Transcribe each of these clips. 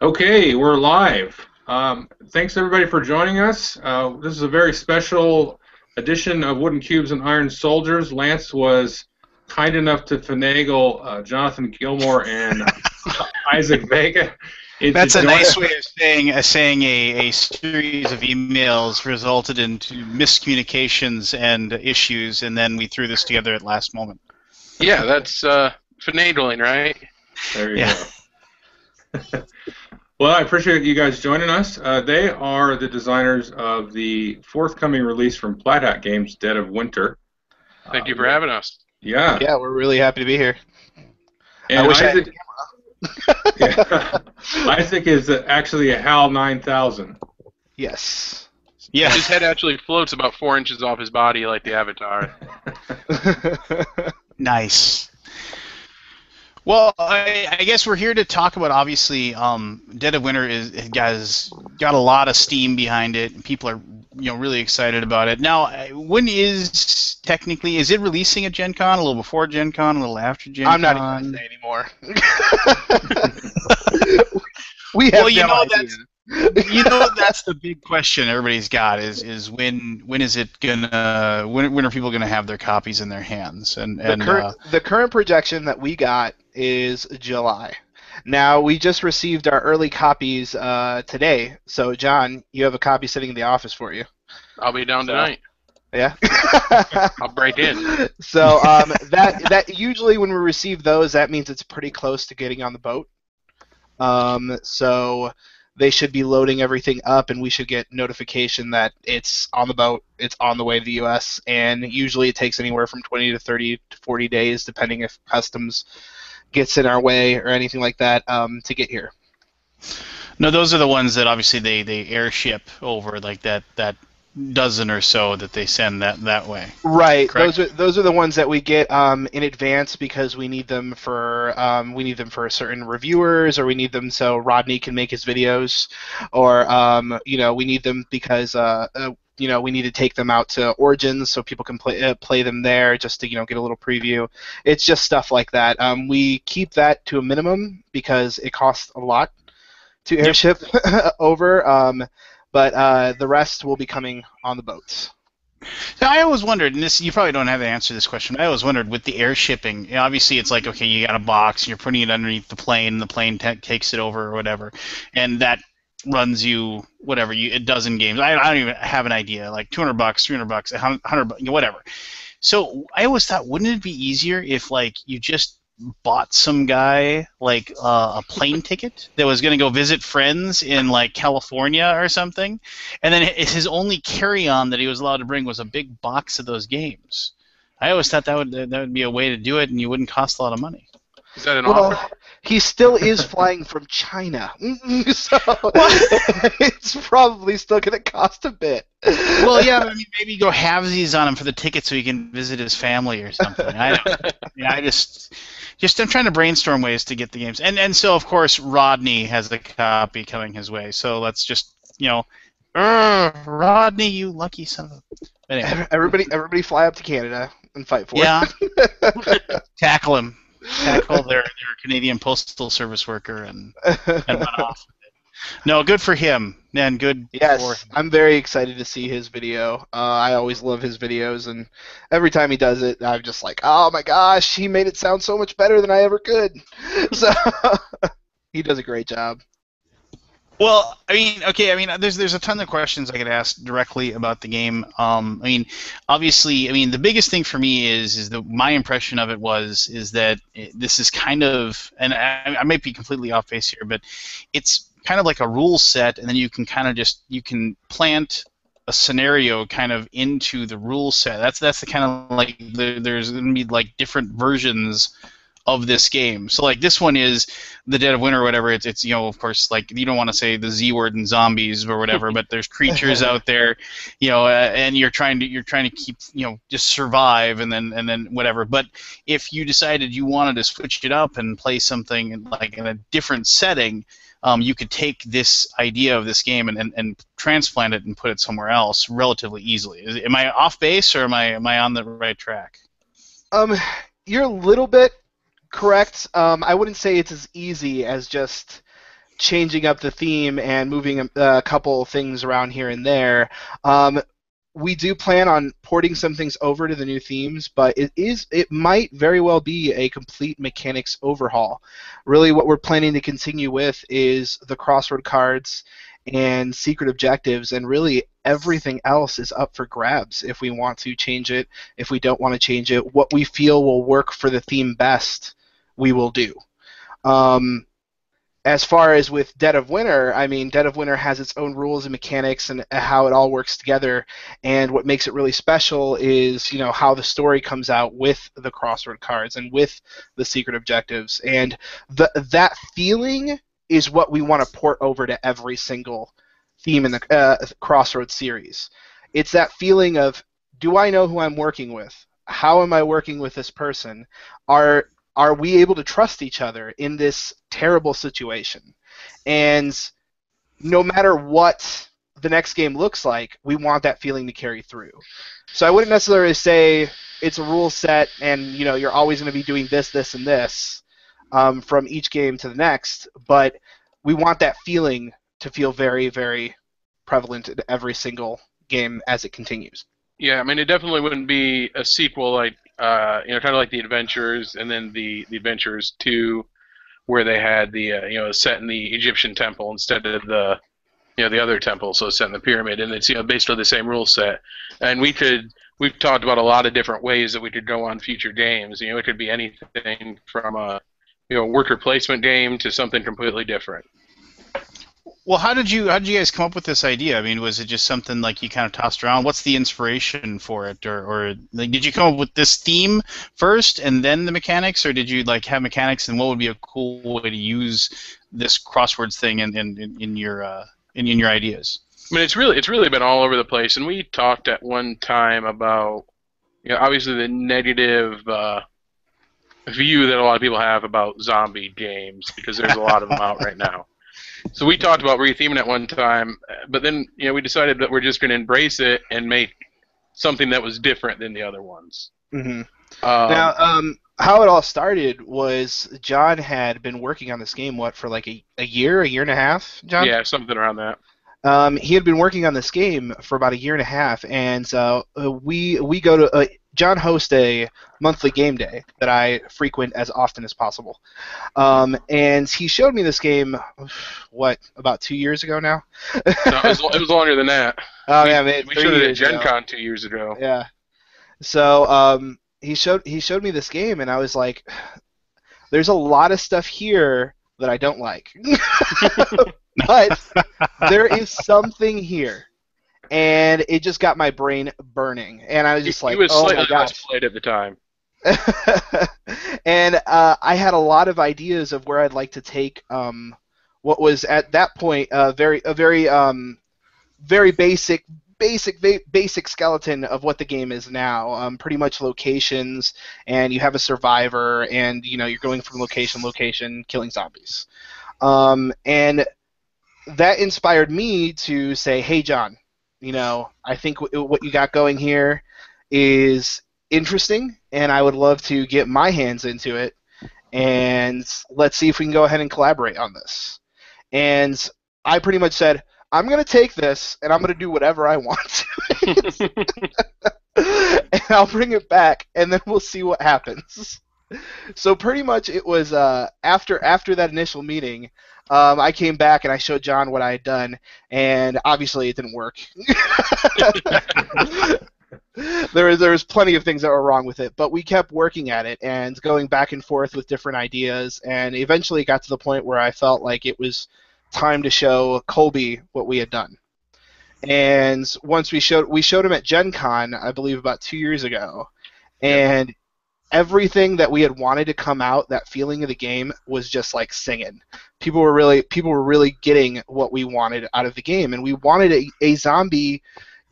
Okay, we're live. Thanks everybody for joining us. This is a very special edition of Wooden Cubes and Iron Soldiers. Lance was kind enough to finagle Jonathan Gilmore and Isaac Vega into That's a joining nice us. way of saying a series of emails resulted into miscommunications and issues, and then we threw this together at last moment. Yeah, that's finagling, right? There you go. Well, I appreciate you guys joining us. They are the designers of the forthcoming release from Flat Hat Games, Dead of Winter. Thank you for having us. Yeah. Yeah, we're really happy to be here. And I wish Isaac, yeah, Isaac is actually a HAL 9000. Yes. Yeah. His head actually floats about 4 inches off his body like the Avatar. Nice. Well, I guess we're here to talk about, obviously, Dead of Winter has got a lot of steam behind it, and people are really excited about it. Now, when is it releasing at Gen Con? A little before Gen Con, a little after Gen Con? I'm not even going to say anymore. We have no idea. That's the big question everybody's got is when is it gonna when are people gonna have their copies in their hands? The current projection that we got is July. Now, we just received our early copies today, so John, you have a copy sitting in the office for you. I'll be down tonight. Yeah. I'll break in. So that usually when we receive those, that means it's pretty close to getting on the boat. So they should be loading everything up, and we should get notification that it's on the boat, it's on the way to the U.S., and usually it takes anywhere from 20 to 30 to 40 days, depending if customs gets in our way or anything like that, to get here. No, those are the ones that obviously they airship over, like that dozen or so that they send that way. Right. Correct? Those are the ones that we get in advance because we need them for certain reviewers, or we need them so Rodney can make his videos, or we need them because we need to take them out to Origins so people can play them there just to get a little preview. It's just stuff like that. We keep that to a minimum because it costs a lot to airship over. But the rest will be coming on the boats. Now, I always wondered, and you probably don't have to answer this question, but I always wondered with the air shipping, obviously it's like, okay, you got a box, and you're putting it underneath the plane, and the plane takes it over or whatever, and that runs you, whatever, a dozen games. I don't even have an idea, like $200, $300, $100, whatever. So I always thought, wouldn't it be easier if, like, you just bought some guy like a plane ticket that was going to go visit friends in like California or something, and then his only carry-on that he was allowed to bring was a big box of those games? I always thought that would be a way to do it, and you wouldn't cost a lot of money. Is that an offer? He still is flying from China, so it's probably still going to cost a bit. Well, yeah, but maybe go halvesies on him for the ticket so he can visit his family or something. I'm trying to brainstorm ways to get the games, and so of course Rodney has a copy coming his way. So let's just Rodney, you lucky son of a. Anyway. Everybody fly up to Canada and fight for it. Yeah. Tackle him. Tackle their Canadian Postal Service worker and run off. No, good for him, and good for him. I'm very excited to see his video. I always love his videos, and every time he does it, I'm just like, oh my gosh, he made it sound so much better than I ever could. So he does a great job. Well, there's a ton of questions I could ask directly about the game. Obviously, the biggest thing for me is my impression of it is that this is kind of, and I might be completely off base here, but it's kind of like a rule set, and then you can kind of you can plant a scenario kind of into the rule set. That's the kind of like there's going to be like different versions of this game. So like this one is the Dead of Winter or whatever. It's of course, like, you don't want to say the Z word and zombies or whatever, but there's creatures out there, and you're trying to keep just survive and then whatever. But if you decided you wanted to switch it up and play something like in a different setting, you could take this idea of this game and transplant it and put it somewhere else relatively easily. Am I off base, or am I on the right track? You're a little bit correct. I wouldn't say it's as easy as just changing up the theme and moving a couple things around here and there. We do plan on porting some things over to the new themes, but it might very well be a complete mechanics overhaul. Really, what we're planning to continue with is the crossroad cards and secret objectives, and really everything else is up for grabs if we want to change it, if we don't want to change it. What we feel will work for the theme best, we will do. As far as with Dead of Winter, I mean, Dead of Winter has its own rules and mechanics and how it all works together, and what makes it really special is, you know, how the story comes out with the crossroad cards and with the secret objectives, and that feeling is what we want to port over to every single theme in the Crossroads series. It's that feeling of, do I know who I'm working with? How am I working with this person? Are we able to trust each other in this terrible situation? And no matter what the next game looks like, we want that feeling to carry through. So I wouldn't necessarily say it's a rule set and, you know, you're always going to be doing this, this, and this from each game to the next, but we want that feeling to feel very, very prevalent in every single game as it continues. Yeah, I mean, it definitely wouldn't be a sequel like, kind of like the Adventurers, and then the Adventurers 2, where they had the, set in the Egyptian temple instead of the other temple, so set in the pyramid, and it's, basically the same rule set. And we've talked about a lot of different ways that we could go on future games. It could be anything from a, worker placement game to something completely different. Well, how did you guys come up with this idea? I mean, was it just something like you kind of tossed around? What's the inspiration for it, or like, did you come up with this theme first and then the mechanics, or did you like have mechanics and what would be a cool way to use this crosswords thing in your ideas? I mean, it's really been all over the place, and we talked at one time about obviously the negative view that a lot of people have about zombie games, because there's a lot of them out right now. So we talked about retheming it one time, but then we decided that we're just going to embrace it and make something that was different than the other ones. Mm-hmm. Now, how it all started was John had been working on this game, for like a year and a half, John? Yeah, something around that. He had been working on this game for about a year and a half, and we go to John hosts a monthly game day that I frequent as often as possible, and he showed me this game. About 2 years ago now? No, it was longer than that. Oh we showed it at Gen Con 2 years ago. Yeah. So he showed me this game, and I was like, "There's a lot of stuff here that I don't like." But there is something here, and it just got my brain burning, and I was just like, he was "Oh slightly my gosh!" less played at the time. And I had a lot of ideas of where I'd like to take what was at that point a very basic skeleton of what the game is now. Pretty much locations, and you have a survivor, and you're going from location to location, killing zombies, and that inspired me to say, hey, John, I think what you got going here is interesting, and I would love to get my hands into it, and let's see if we can go ahead and collaborate on this. And I pretty much said, I'm going to take this, and I'm going to do whatever I want to. And I'll bring it back, and then we'll see what happens. So pretty much it was after that initial meeting, I came back and I showed John what I had done, and obviously it didn't work. There was plenty of things that were wrong with it, but we kept working at it and going back and forth with different ideas, and eventually it got to the point where I felt like it was time to show Colby what we had done. And once we showed him at Gen Con, I believe about 2 years ago, and everything that we had wanted to come out, that feeling of the game, was just like singing. People were really getting what we wanted out of the game, and we wanted a zombie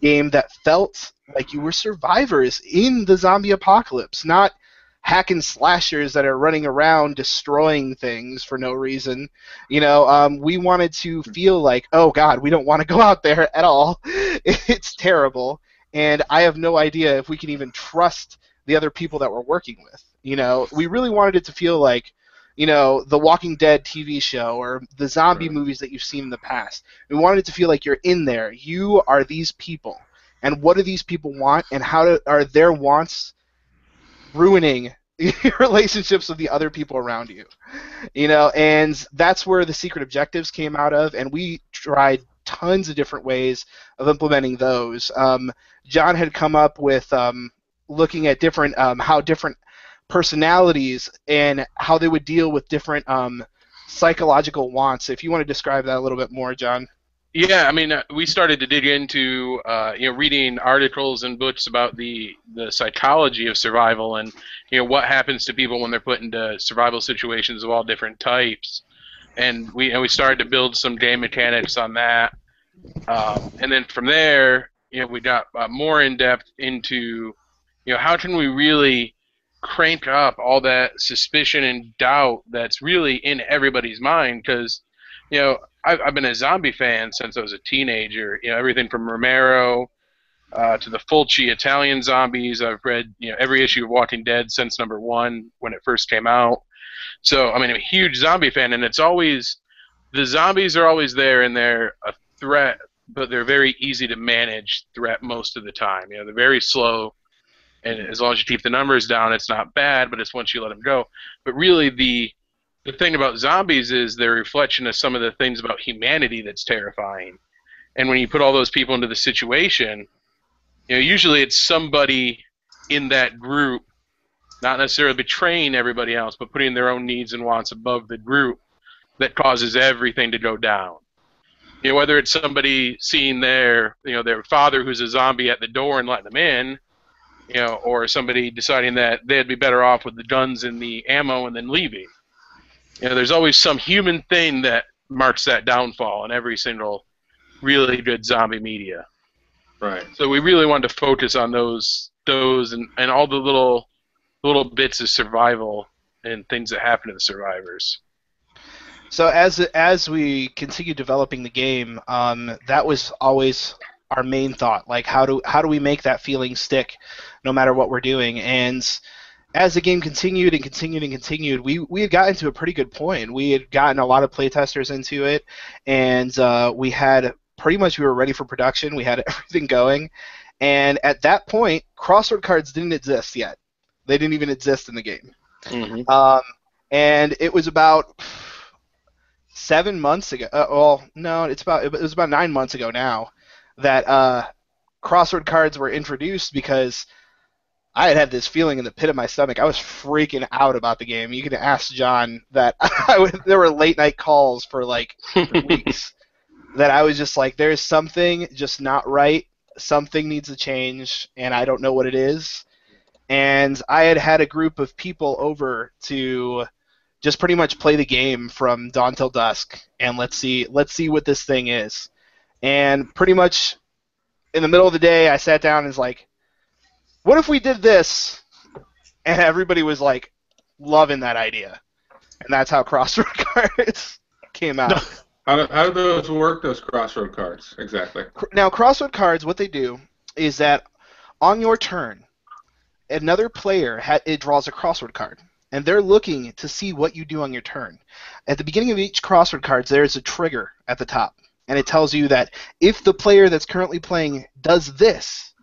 game that felt like you were survivors in the zombie apocalypse, not hack and slashers that are running around destroying things for no reason. We wanted to feel like, oh God, we don't want to go out there at all. It's terrible, and I have no idea if we can even trust the other people that we're working with. We really wanted it to feel like the Walking Dead TV show or the zombie movies that you've seen in the past. We wanted it to feel like you're in there. You are these people, and what do these people want, and are their wants ruining your relationships with the other people around you? And that's where the secret objectives came out of, and we tried tons of different ways of implementing those. John had come up with looking at different how different personalities and how they would deal with different psychological wants. If you want to describe that a little bit more, John. Yeah, I mean, we started to dig into, reading articles and books about the psychology of survival and, what happens to people when they're put into survival situations of all different types. And we started to build some game mechanics on that. And then from there, we got more in depth into, how can we really crank up all that suspicion and doubt that's really in everybody's mind? Because, I've been a zombie fan since I was a teenager. Everything from Romero to the Fulci Italian zombies. I've read every issue of Walking Dead since #1 when it first came out. So I'm a huge zombie fan, and it's always the zombies are always there, and they're a threat, but they're very easy to manage threat most of the time. They're very slow, and as long as you keep the numbers down, it's not bad. But it's once you let them go. But really, the thing about zombies is they're a reflection of some of the things about humanity that's terrifying. And when you put all those people into the situation, usually it's somebody in that group, not necessarily betraying everybody else, but putting their own needs and wants above the group that causes everything to go down. Whether it's somebody seeing their father who's a zombie at the door and letting them in, or somebody deciding that they'd be better off with the guns and the ammo and then leaving. There's always some human thing that marks that downfall in every single really good zombie media. Right. So we really wanted to focus on those and all the little bits of survival and things that happen to the survivors. So as we continue developing the game, that was always our main thought. Like, how do we make that feeling stick, no matter what we're doing? And as the game continued and continued and continued, we had gotten to a pretty good point. We had gotten a lot of playtesters into it, and we were ready for production. We had everything going, and at that point, crossword cards didn't exist yet. They didn't even exist in the game. Mm-hmm. And it was about 7 months ago. It was about 9 months ago now that crossword cards were introduced, because I had this feeling in the pit of my stomach. I was freaking out about the game. You can ask John that. There were late night calls for weeks that I was just like, there's something just not right. Something needs to change, and I don't know what it is. And I had a group of people over to just pretty much play the game from dawn till dusk, and let's see what this thing is. And pretty much in the middle of the day, I sat down and was like, what if we did this? And everybody was like loving that idea. And that's how crossroad cards came out. How do those work, those crossroad cards, exactly? Now, crossroad cards, what they do is that on your turn, another player it draws a crossword card, and they're looking to see what you do on your turn. At the beginning of each crossword cards, there's a trigger at the top, and it tells you that if the player that's currently playing does this,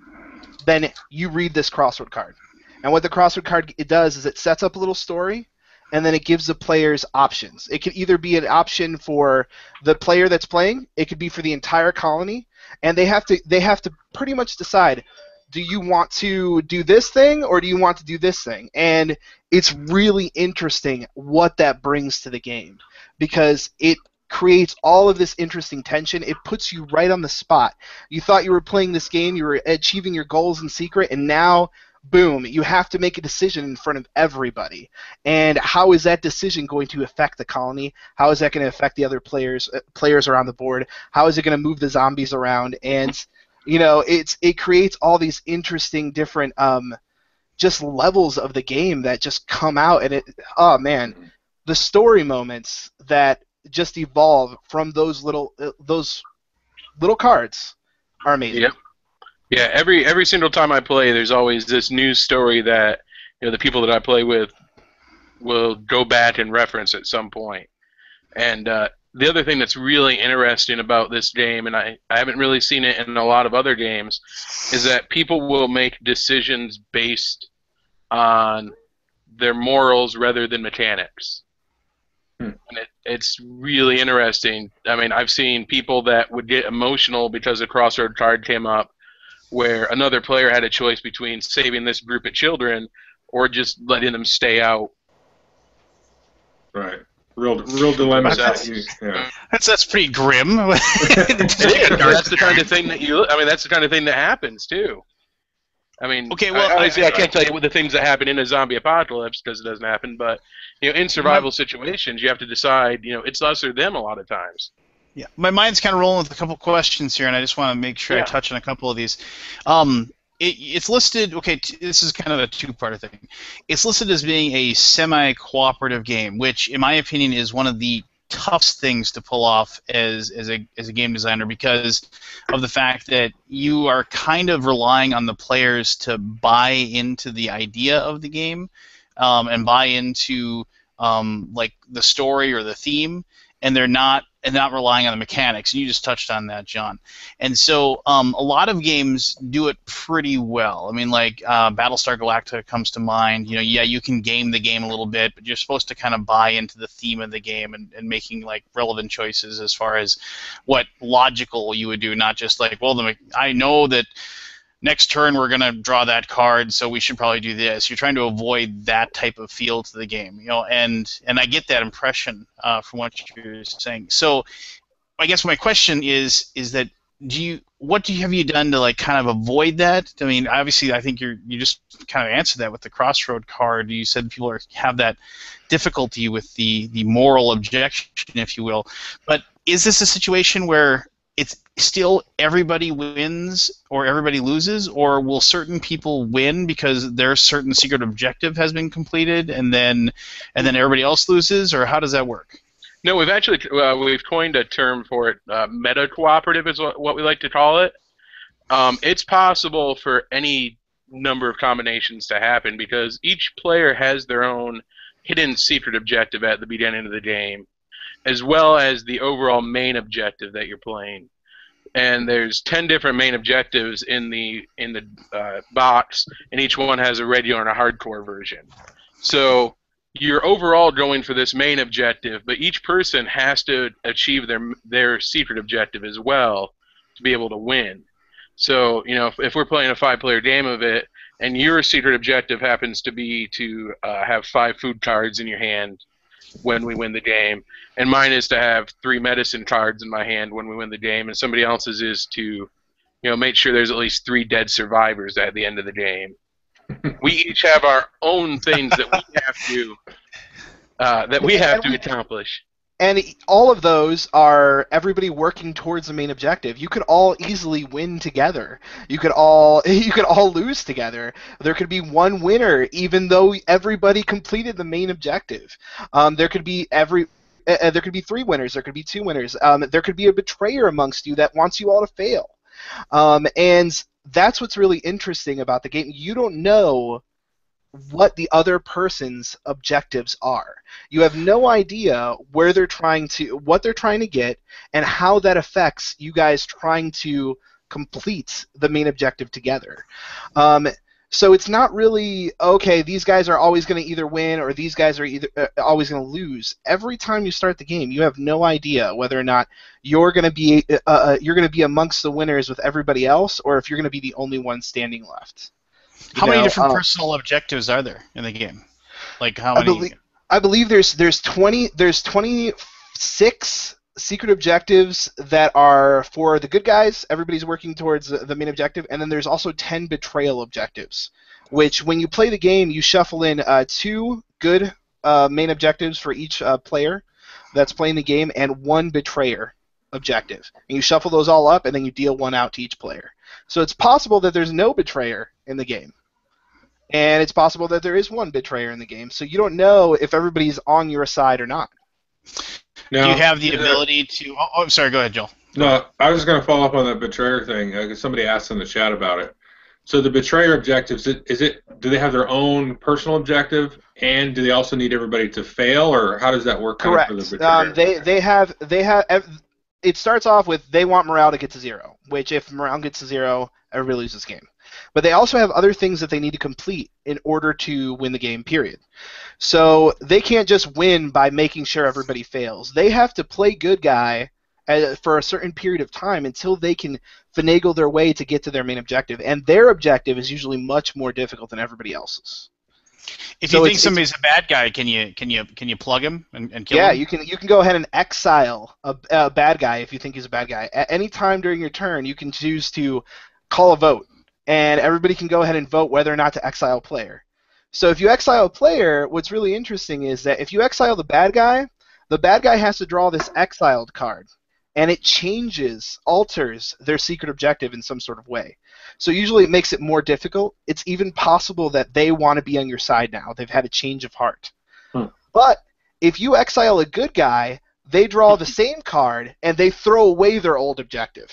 then you read this crossword card. And what the crossword card it does is it sets up a little story, and then it gives the players options. It could either be an option for the player that's playing, it could be for the entire colony, and they have to pretty much decide, do you want to do this thing or do you want to do this thing? And it's really interesting what that brings to the game, because it creates all of this interesting tension. It puts you right on the spot. You thought you were playing this game, you were achieving your goals in secret, and now, boom, you have to make a decision in front of everybody. And how is that decision going to affect the colony? How is that going to affect the other players around the board? How is it going to move the zombies around? And it creates all these interesting different just levels of the game that just come out, and the story moments that just evolve from those little cards are amazing. Yep. Yeah, every single time I play, there's always this new story that the people that I play with will go back and reference at some point. And the other thing that's really interesting about this game, and I haven't really seen it in a lot of other games, is that people will make decisions based on their morals rather than mechanics. And it's really interesting. I mean, I've seen people that would get emotional because a crossroad card came up where another player had a choice between saving this group of children or just letting them stay out. Right. Real dilemma. That's pretty grim. That's the kind of thing that that's the kind of thing that happens too. I mean, okay, well, obviously I can't tell you what the things that happen in a zombie apocalypse because it doesn't happen, but in survival situations, you have to decide. It's us or them a lot of times. Yeah, my mind's kind of rolling with a couple questions here, and I just want to make sure I touch on a couple of these. It's listed, okay, this is kind of a two-part thing. It's listed as being a semi-cooperative game, which, in my opinion, is one of the toughest things to pull off as a game designer because of the fact that you are kind of relying on the players to buy into the idea of the game and buy into like the story or the theme, and they're not relying on the mechanics. And you just touched on that, John. And so a lot of games do it pretty well. I mean, like Battlestar Galactica comes to mind. You can game the game a little bit, but you're supposed to kind of buy into the theme of the game and making like relevant choices as far as what logical you would do, not just like, well, I know that next turn we're going to draw that card, so we should probably do this. You're trying to avoid that type of feel to the game, and I get that impression from what you're saying. So I guess my question is that have you done to like kind of avoid that? I mean, obviously I think you just kind of answered that with the crossroad card. You said people have that difficulty with the moral objection, if you will. But is this a situation where it's still everybody wins or everybody loses, or will certain people win because their certain secret objective has been completed and then everybody else loses, or how does that work? No, we've actually we've coined a term for it. Meta cooperative is what we like to call it. It's possible for any number of combinations to happen because each player has their own hidden secret objective at the beginning of the game, as well as the overall main objective that you're playing. And there's 10 different main objectives in the box, and each one has a regular and a hardcore version. So you're overall going for this main objective, but each person has to achieve their secret objective as well to be able to win. So if we're playing a 5-player game of it, and your secret objective happens to be to have 5 food cards in your hand when we win the game, and mine is to have 3 medicine cards in my hand when we win the game, and somebody else's is to make sure there's at least 3 dead survivors at the end of the game. We each have our own things that we have to accomplish. And all of those are everybody working towards the main objective. You could all easily win together. You could all lose together. There could be one winner, even though everybody completed the main objective. There could be 3 winners. There could be 2 winners. There could be a betrayer amongst you that wants you all to fail. And that's what's really interesting about the game. You don't know what the other person's objectives are. You have no idea what they're trying to get, and how that affects you guys trying to complete the main objective together. So it's not really, okay, these guys are always going to either win or these guys are always going to lose. Every time you start the game, you have no idea whether or not you're going to be amongst the winners with everybody else, or if you're going to be the only one standing left. How many different personal objectives are there in the game? Like how many? I believe there's 26 secret objectives that are for the good guys. Everybody's working towards the main objective, and then there's also 10 betrayal objectives, which when you play the game, you shuffle in 2 good main objectives for each player that's playing the game, and 1 betrayer objective. And you shuffle those all up, and then you deal 1 out to each player. So it's possible that there's no betrayer in the game. And it's possible that there is 1 betrayer in the game. So you don't know if everybody's on your side or not. No, do you have the ability to... Oh, I'm sorry. Go ahead, Joel. No, I was just going to follow up on that betrayer thing, because somebody asked in the chat about it. So the betrayer objectives, do they have their own personal objective, and do they also need everybody to fail, or how does that work? Correct. For the betrayer? They have. It starts off with they want morale to get to 0, which if morale gets to 0, everybody loses the game. But they also have other things that they need to complete in order to win the game, period. So they can't just win by making sure everybody fails. They have to play good guy for a certain period of time until they can finagle their way to get to their main objective. And their objective is usually much more difficult than everybody else's. If you think somebody's a bad guy, can you plug him and kill him? Yeah, you can go ahead and exile a bad guy if you think he's a bad guy. At any time during your turn, you can choose to call a vote, and everybody can go ahead and vote whether or not to exile a player. So if you exile a player, what's really interesting is that if you exile the bad guy has to draw this exiled card, and it alters their secret objective in some sort of way. So usually it makes it more difficult. It's even possible that they want to be on your side now. They've had a change of heart. But if you exile a good guy, they draw the same card, and they throw away their old objective.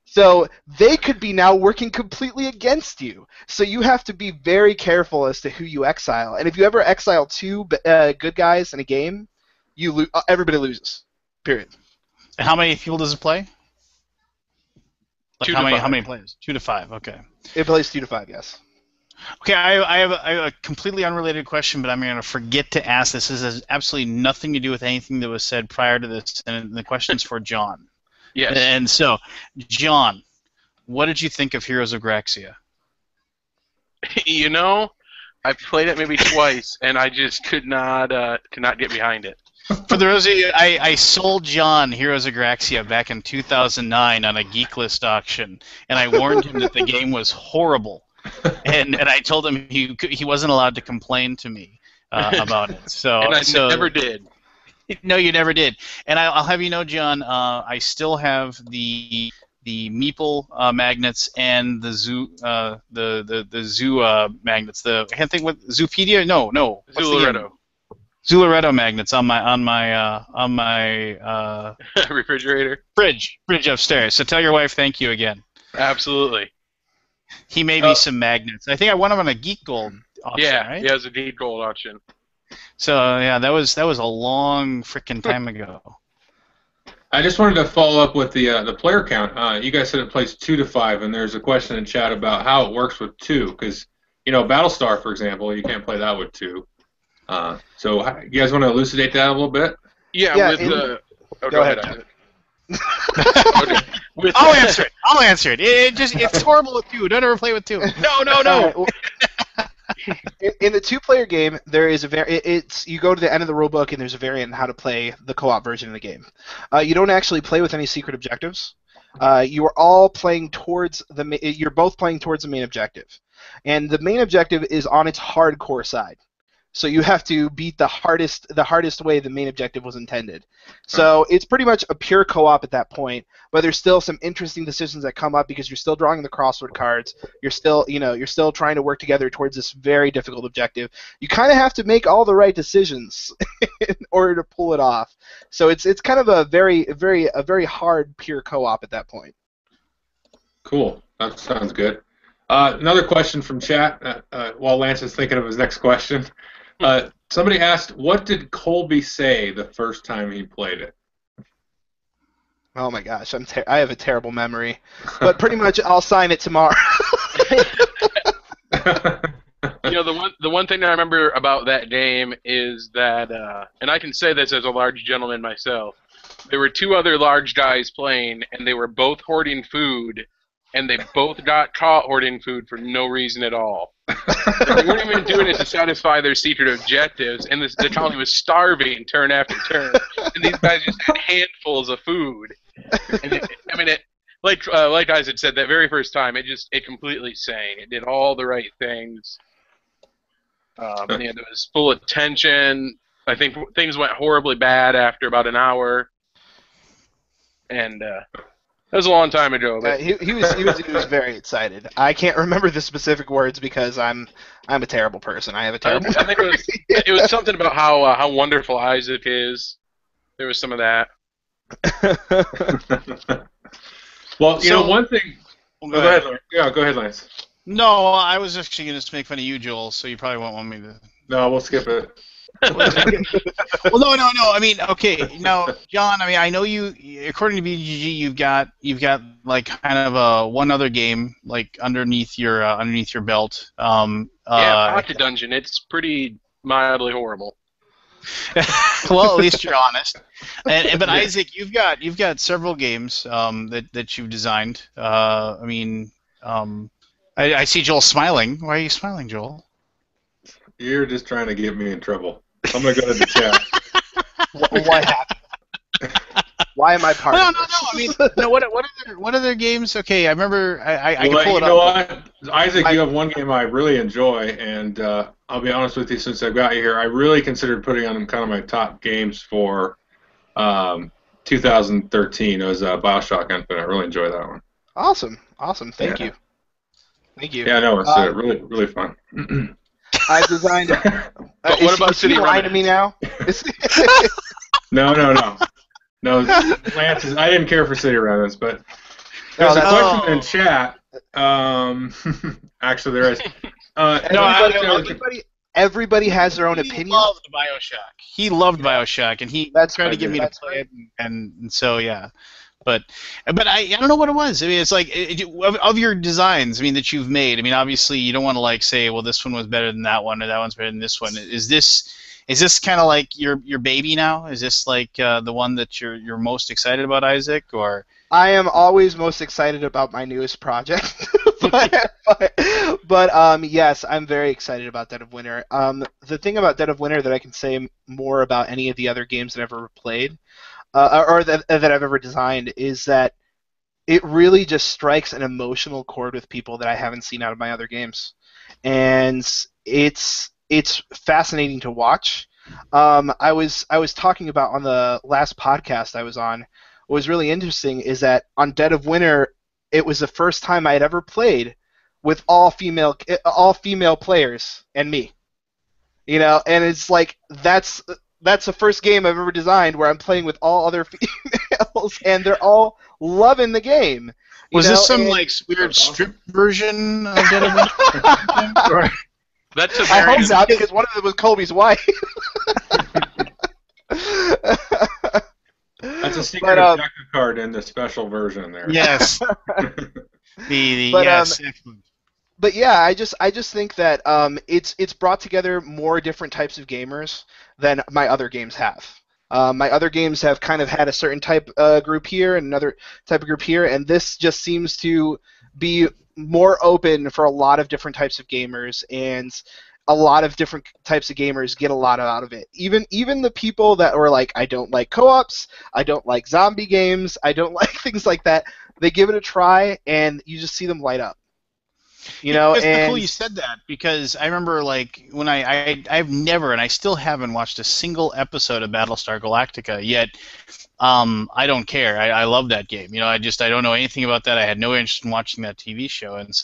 So they could be now working completely against you. So you have to be very careful as to who you exile. And if you ever exile 2 good guys in a game, everybody loses. Period. And how many people does it play? Like 2 how to many? 5. How many players? 2 to 5. Okay. It plays 2 to 5, yes. Okay, I have a completely unrelated question, but I'm going to forget to ask this. This has absolutely nothing to do with anything that was said prior to this, and the question's for John. Yes. And so, John, what did you think of Heroes of Graxia? You know, I played it maybe twice, and I just could not get behind it. For those of you, I sold John Heroes of Graxia back in 2009 on a Geek List auction, and I warned him that the game was horrible, and I told him he wasn't allowed to complain to me about it. So And I never did. No, you never did. And I'll have you know, John, I still have the Meeple magnets and the zoo magnets. I can't think what Zoopedia. No. What's the game? Zularetto magnets on my refrigerator. Fridge upstairs. So tell your wife thank you again. Absolutely. He made me some magnets. I think I won them on a Geek Gold auction, right? Yeah, it was a Geek Gold auction. So yeah, that was a long freaking time ago. I just wanted to follow up with the player count. You guys said it plays 2 to 5, and there's a question in chat about how it works with 2, because Battlestar, for example, you can't play that with 2. So you guys want to elucidate that a little bit? Yeah, go ahead. Okay. I'll answer it. It's horrible with 2. Don't ever play with 2. No. In the 2-player game, there is you go to the end of the rulebook and there's a variant on how to play the co-op version of the game. You don't actually play with any secret objectives. You are all playing towards you're both playing towards the main objective, and the main objective is on its hardcore side. So you have to beat the hardest way the main objective was intended. So it's pretty much a pure co-op at that point, but there's still some interesting decisions that come up because you're still drawing the crossword cards. You're still trying to work together towards this very difficult objective. You kind of have to make all the right decisions in order to pull it off. So it's kind of a very hard pure co-op at that point. Cool. That sounds good. Another question from chat while Lance is thinking of his next question. Somebody asked, what did Colby say the first time he played it? Oh my gosh, I have a terrible memory. But pretty much I'll sign it tomorrow. The one thing that I remember about that game is that, and I can say this as a large gentleman myself, there were 2 other large guys playing, and they were both hoarding food, and they both got caught hoarding food for no reason at all. They weren't even doing it to satisfy their secret objectives, and the colony was starving turn after turn, and these guys just had handfuls of food. And like guys had said, that very first time, it completely sang. It did all the right things. It was full of tension. I think things went horribly bad after about an hour, and that was a long time ago. But he was very excited. I can't remember the specific words because I'm a terrible person. I have a terrible. I think it was something about how wonderful Isaac is. There was some of that. Well, one thing. Well, Go ahead, Lance. Yeah, go ahead, Lance. No, I was actually going to make fun of you, Joel, so you probably won't want me to. No, we'll skip it. Well, no. I mean, okay. Now, John, I mean, I know you. According to BGG, you've got like kind of one other game like underneath your belt. Pocket Dungeon. It's pretty mildly horrible. Well, at least you're honest. But Isaac, you've got several games that you've designed. I mean, I see Joel smiling. Why are you smiling, Joel? You're just trying to get me in trouble. I'm gonna go to the chat. What happened? Why am I part of this? I mean, no. What other games? Okay, I remember. I can pull it up. You know what, Isaac? You have one game I really enjoy, and I'll be honest with you. Since I've got you here, I really considered putting on kind of my top games for 2013. It was Bioshock Infinite. I really enjoyed that one. Awesome. Thank you. Yeah, no, it's really fun. I designed. But what about City lying to me now? No, Lance. I didn't care for City Remnants, but there's a question in chat. Actually, there is. Everybody has their own opinion. He loved Bioshock. He loved Bioshock, and he tried to get me to play it, and so yeah. But I don't know what it was. I mean, it's like of your designs. I mean, that you've made. I mean, obviously you don't want to like say, well, this one was better than that one, or that one's better than this one. Is this kind of like your baby now? Is this like the one that you're most excited about, Isaac? Or I am always most excited about my newest project. but yes, I'm very excited about Dead of Winter. The thing about Dead of Winter that I can say more about any of the other games that I've ever played. Or that I've ever designed, is that it really just strikes an emotional chord with people that I haven't seen out of my other games, and it's fascinating to watch. I was talking about on the last podcast I was on. What was really interesting is that on Dead of Winter, it was the first time I had ever played with all female players and me. You know, and it's like that's the first game I've ever designed where I'm playing with all other females, and they're all loving the game. Was this some like weird strip version of Dead of Winter? That's a I hope not, because one of them was Colby's wife. That's a secret objective card in the special version there. Yes. Yes. But yeah, I just think that it's brought together more different types of gamers than my other games have. My other games have kind of had a certain type group here and another type of group here, and this just seems to be more open for a lot of different types of gamers, and a lot of different types of gamers get a lot out of it. Even the people that were like, I don't like co-ops, I don't like zombie games, I don't like things like that, they give it a try, and you just see them light up. You know, it's cool you said that, because I remember like when I've never, and I still haven't watched a single episode of Battlestar Galactica yet. I don't care. I love that game. You know, I don't know anything about that. I had no interest in watching that TV show, and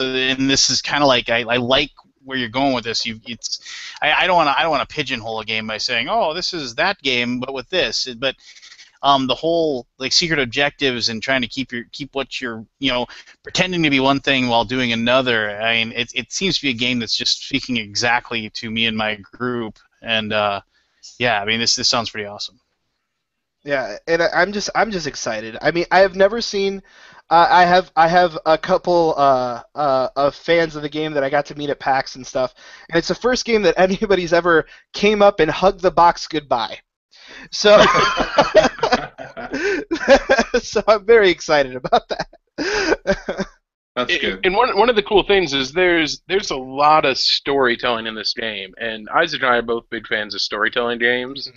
this is kind of like I like where you're going with this. I don't want to pigeonhole a game by saying, oh, this is that game, but with this, but. The whole like secret objectives and trying to keep what you're pretending to be one thing while doing another. I mean, it seems to be a game that's just speaking exactly to me and my group. And yeah, I mean, this sounds pretty awesome. Yeah, and I'm just excited. I mean, I have never seen. I have a couple of fans of the game that I got to meet at PAX and stuff, and it's the first game that anybody's ever came up and hugged the box goodbye. So, so I'm very excited about that. That's good. And one of the cool things is there's a lot of storytelling in this game, and Isaac and I are both big fans of storytelling games.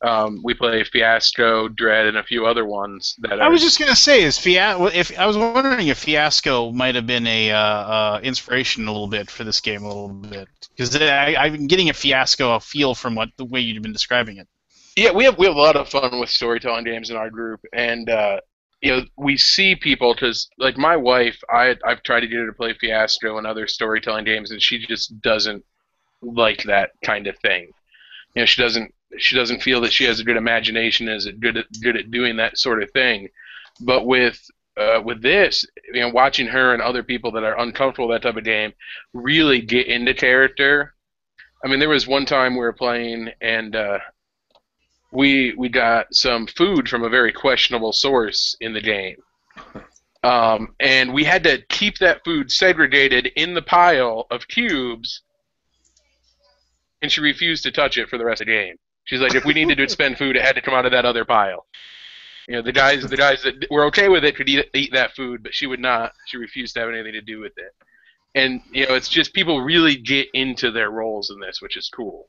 Mm-hmm. We play Fiasco, Dread, and a few other ones that I was just gonna say if I was wondering if Fiasco might have been a inspiration a little bit for this game a little bit, because I've been getting a feel from the way you've been describing it. Yeah, we have a lot of fun with storytelling games in our group, and we see people because, like, my wife, I've tried to get her to play Fiasco and other storytelling games, and she just doesn't like that kind of thing. You know, she doesn't feel that she has a good imagination, is good at doing that sort of thing. But with with this, watching her and other people that are uncomfortable with that type of game really get into character. I mean, there was one time we were playing and we got some food from a very questionable source in the game. And we had to keep that food segregated in the pile of cubes, and she refused to touch it for the rest of the game. She's like, if we needed to spend food, it had to come out of that other pile. The guys that were okay with it could eat that food, but she would not. She refused to have anything to do with it. And it's just people really get into their roles in this, which is cool.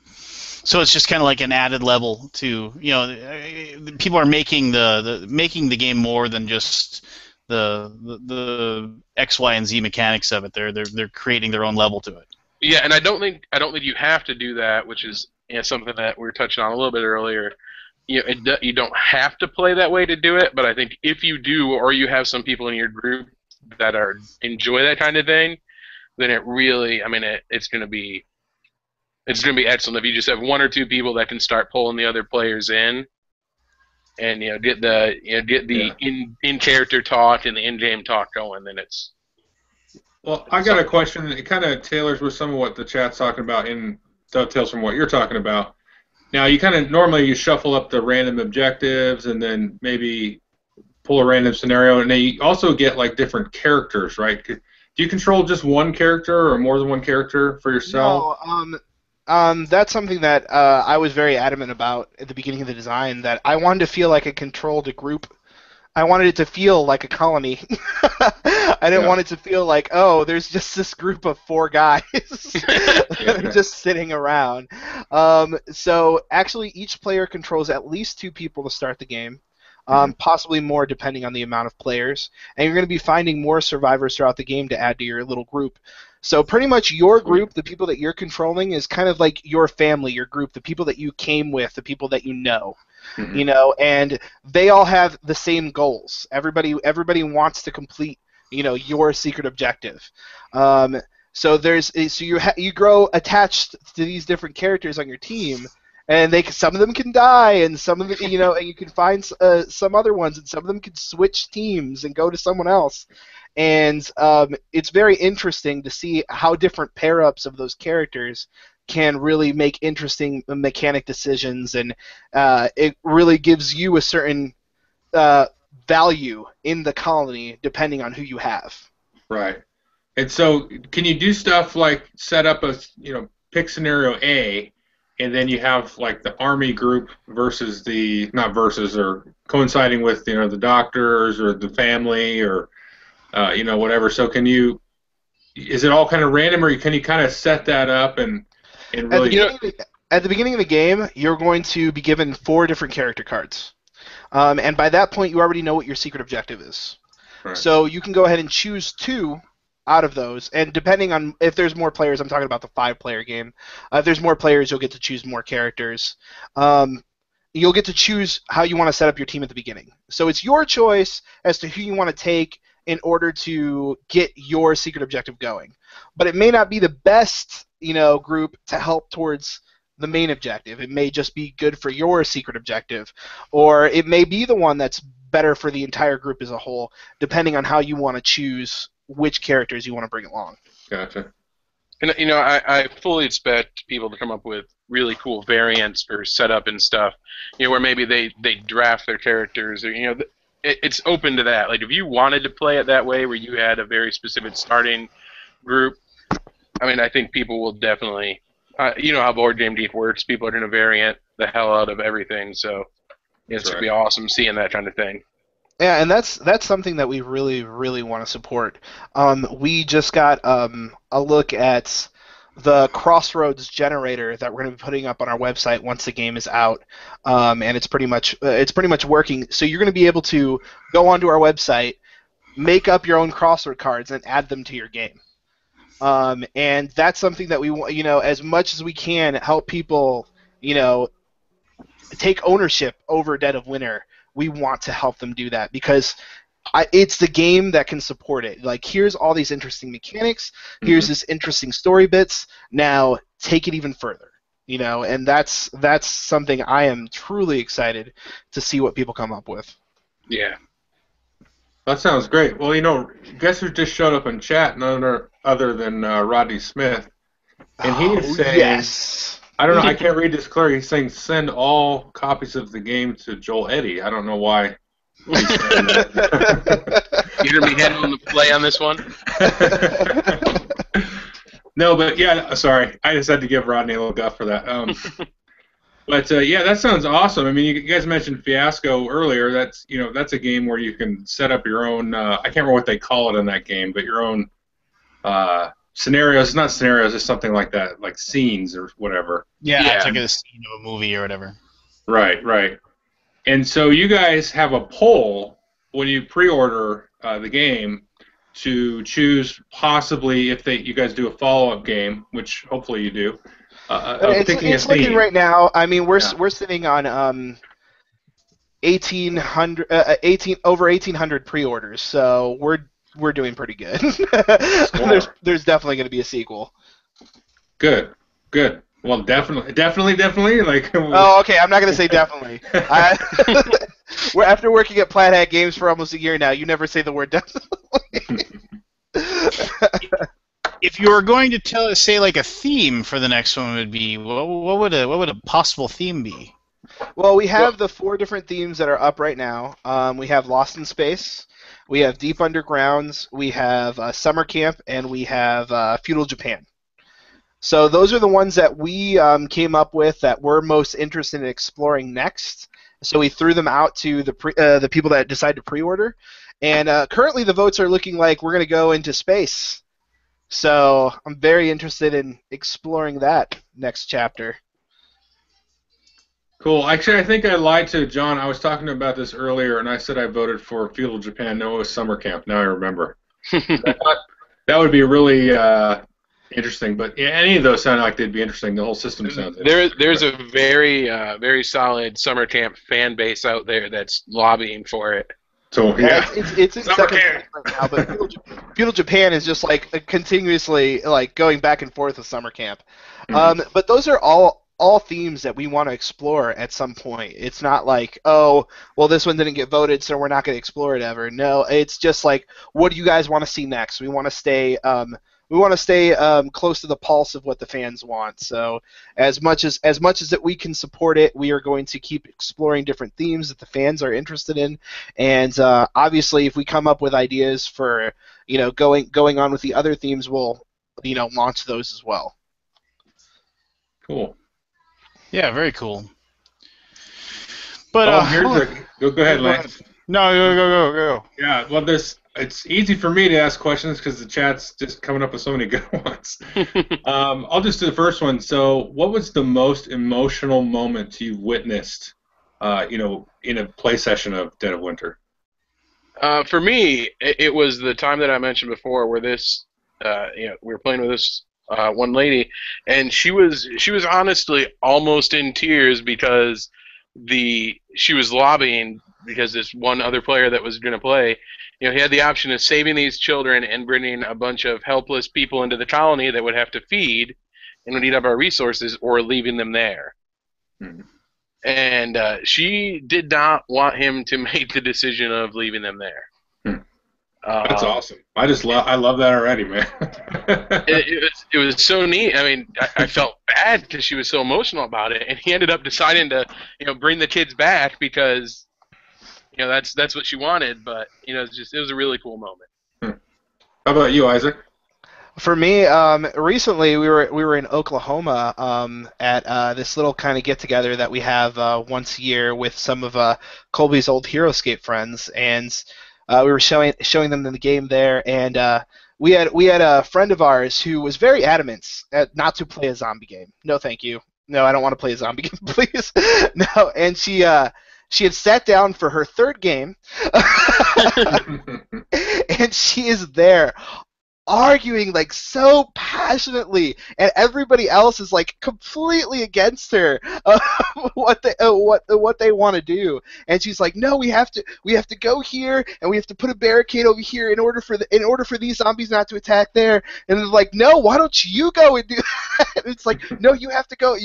So it's just kind of like an added level to people are making making the game more than just the X, Y, and Z mechanics of it. They're creating their own level to it. Yeah, and I don't think you have to do that, which is something that we were touching on a little bit earlier. You don't have to play that way to do it, but I think if you do, or you have some people in your group that enjoy that kind of thing, then it really, it's going to be excellent if you just have one or two people that can start pulling the other players in, and get the in character talk and the in game talk going. Then it's. Well, I got a question. It kind of tailors with some of what the chat's talking about and dovetails from what you're talking about. Now, you kind of normally you shuffle up the random objectives and then maybe pull a random scenario, and then you also get like different characters, right? Do you control just one character or more than one character for yourself? No, that's something that I was very adamant about at the beginning of the design, that I wanted to feel like I controlled a group. I wanted it to feel like a colony. I didn't want it to feel like, oh, there's just this group of 4 guys that are just sitting around. So actually, each player controls at least 2 people to start the game, possibly more depending on the amount of players. And you're going to be finding more survivors throughout the game to add to your little group. So pretty much your group, the people that you're controlling, is kind of like your family, your group, the people that you came with, the people that you know. And they all have the same goals. Everybody wants to complete, your secret objective. So you grow attached to these different characters on your team, and some of them can die, and some of them, and you can find some other ones, and some of them can switch teams and go to someone else. And it's very interesting to see how different pair-ups of those characters can really make interesting mechanic decisions, and it really gives you a certain value in the colony depending on who you have. Right. And so can you do stuff like set up pick scenario A, and then you have like the army group versus or coinciding with the doctors or the family or whatever. So is it all kind of random, or can you kind of set that up and really? At the beginning of the game, you're going to be given 4 different character cards, and by that point, you already know what your secret objective is. Right. So you can go ahead and choose 2 out of those, and depending on if there's more players, I'm talking about the 5-player game. If there's more players, you'll get to choose more characters. You'll get to choose how you want to set up your team at the beginning. So it's your choice as to who you want to take in order to get your secret objective going. But it may not be the best, group to help towards the main objective. It may just be good for your secret objective, or it may be the one that's better for the entire group as a whole, depending on how you want to choose which characters you want to bring along. Gotcha. And I fully expect people to come up with really cool variants for setup and stuff, where maybe they draft their characters, or it's open to that. Like if you wanted to play it that way, where you had a very specific starting group, I think people will definitely, how Board Game Geek works. People are going to variant the hell out of everything, so it's going to be awesome seeing that kind of thing. Yeah, and that's something that we really, really want to support. We just got a look at the Crossroads generator that we're going to be putting up on our website once the game is out, and it's pretty much working. So you're going to be able to go onto our website, make up your own crossword cards, and add them to your game. And that's something that we want, as much as we can, help people, take ownership over Dead of Winter. We want to help them do that because it's the game that can support it. Like, here's all these interesting mechanics. Here's this interesting story bits. Now take it even further. And that's something I am truly excited to see what people come up with. Yeah. That sounds great. Well, guess who just showed up in chat? None other than Rodney Smith, and he is Oh, saying, yes. I don't know, I can't read this clearly. He's saying send all copies of the game to Joel Eddy. I don't know why he's saying that. You're gonna be handling the play on this one. No, but yeah, sorry, I just had to give Rodney a little guff for that. But yeah, that sounds awesome. I mean, you guys mentioned Fiasco earlier. That's a game where you can set up your own. I can't remember what they call it in that game, but your own scenarios. Not scenarios, it's something like that, like scenes or whatever. Yeah, it's like a scene of a movie or whatever. Right. And so you guys have a poll when you pre-order the game to choose possibly if you guys do a follow-up game, which hopefully you do. It's looking right now. I mean, we're sitting on 1,800 pre-orders, so we're doing pretty good. There's definitely going to be a sequel. Good. Well, definitely. Like. Oh, okay. I'm not going to say definitely. We're after working at Plaid Hat Games for almost a year now. You never say the word definitely. If you were going to say like a theme for the next one would be, what would a possible theme be? Well, we have the 4 different themes that are up right now. We have Lost in Space, we have Deep Undergrounds, we have Summer Camp, and we have Feudal Japan. So those are the ones that we came up with that we're most interested in exploring next. So we threw them out to the people that decide to pre-order, and currently the votes are looking like we're going to go into space. So I'm very interested in exploring that next chapter. Cool. Actually, I think I lied to John. I was talking about this earlier, and I said I voted for Feudal Japan. No, it was Summer Camp. Now I remember. I thought that would be really interesting. But yeah, any of those sound like they'd be interesting. The whole system sounds interesting. There's a very very solid Summer Camp fan base out there that's lobbying for it. So yeah, it's in second place right now, but Feudal Japan is just like continuously like going back and forth with Summer Camp. But those are all themes that we want to explore at some point. It's not like, oh, well, this one didn't get voted, so we're not going to explore it ever. No, it's just like, what do you guys want to see next? We want to stay close to the pulse of what the fans want. So as much as that we can support it, we are going to keep exploring different themes that the fans are interested in. And obviously, if we come up with ideas for going on with the other themes, we'll launch those as well. Cool. Yeah, very cool. But go ahead, Lance. No, go. Yeah, well, it's easy for me to ask questions because the chat's just coming up with so many good ones. I'll just do the first one. So, what was the most emotional moment you've witnessed, in a play session of Dead of Winter? For me, it was the time that I mentioned before, where we were playing with this one lady, and she was honestly almost in tears because she was lobbying because this one other player that was going to play, he had the option of saving these children and bringing a bunch of helpless people into the colony that would have to feed and would eat up our resources, or leaving them there. Mm-hmm. And she did not want him to make the decision of leaving them there. That's awesome. I love that already, man. it was so neat. I mean, I felt bad because she was so emotional about it, and he ended up deciding to, bring the kids back because, that's what she wanted. But it was a really cool moment. How about you, Isaac? For me, recently we were in Oklahoma at this little kind of get together that we have once a year with some of Colby's old HeroScape friends, and we were showing them the game there, and we had a friend of ours who was very adamant not to play a zombie game. No, thank you. No, I don't want to play a zombie game, please. No, and she had sat down for her third game, and she is there arguing like so passionately, and everybody else is like completely against her what they want to do, and she's like, no, we have to go here, and we have to put a barricade over here in order for these zombies not to attack there, and they're like, no, why don't you go and do that? And it's like, no, you have to go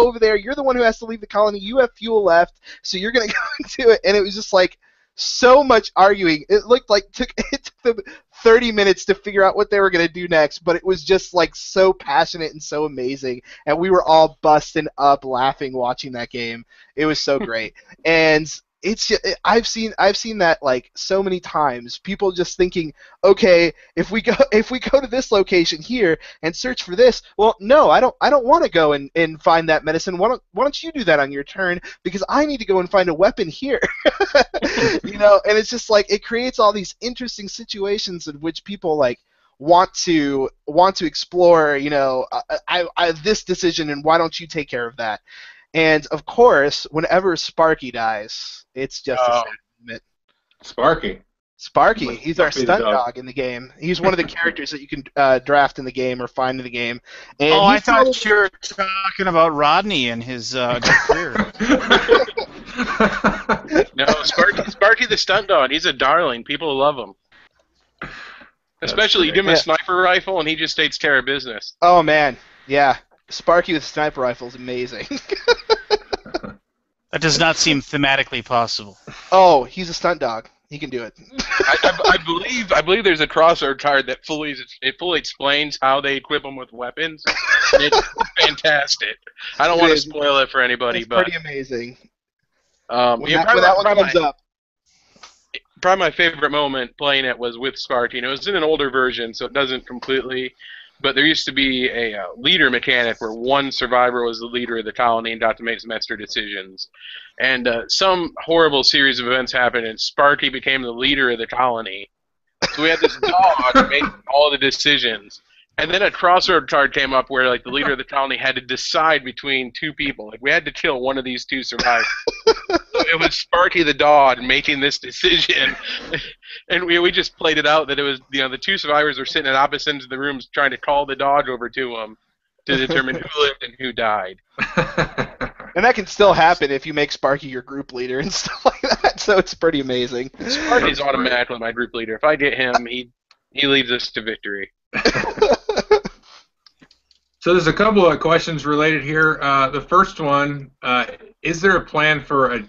over there, you're the one who has to leave the colony, you have fuel left, so you're gonna go and do it. And it was just like, so much arguing. It looked like it took them 30 minutes to figure out what they were going to do next, but it was just like so passionate and so amazing, and we were all busting up laughing watching that game. It was so great. And it's just, I've seen that like so many times. People just thinking, okay, if we go to this location here and search for this, well, no, I don't want to go and find that medicine. Why don't you do that on your turn, because I need to go and find a weapon here. And it's just like it creates all these interesting situations in which people like want to explore. This decision, and why don't you take care of that? And of course, whenever Sparky dies, it's just a sad moment. Sparky, he's our stunt dog in the game. He's one of the characters that you can draft in the game or find in the game. And I thought you were talking about Rodney and his career. No, Sparky the stunt dog. He's a darling. People love him. Especially you give him a sniper rifle and he just takes care of business. Oh man, yeah. Sparky with a sniper rifle is amazing. That does not seem thematically possible. Oh, he's a stunt dog. He can do it. I believe there's a crossroad card that fully explains how they equip them with weapons. It's fantastic. I don't want to spoil it for anybody, but pretty amazing. When that one comes up. Probably my favorite moment playing it was with Sparky. It was in an older version, so it doesn't completely. But there used to be a leader mechanic where one survivor was the leader of the colony and got to make some extra decisions. And some horrible series of events happened, and Sparky became the leader of the colony. So we had this dog make all the decisions. And then a crossroad card came up where like the leader of the colony had to decide between two people. Like we had to kill one of these two survivors. So it was Sparky the dog making this decision. And we just played it out that it was, the two survivors were sitting at opposite ends of the rooms trying to call the dog over to them to determine who lived and who died. And that can still happen if you make Sparky your group leader and stuff like that, so it's pretty amazing. Sparky's automatically my group leader. If I get him, he leads us to victory. So there's a couple of questions related here. The first one, is there a plan for a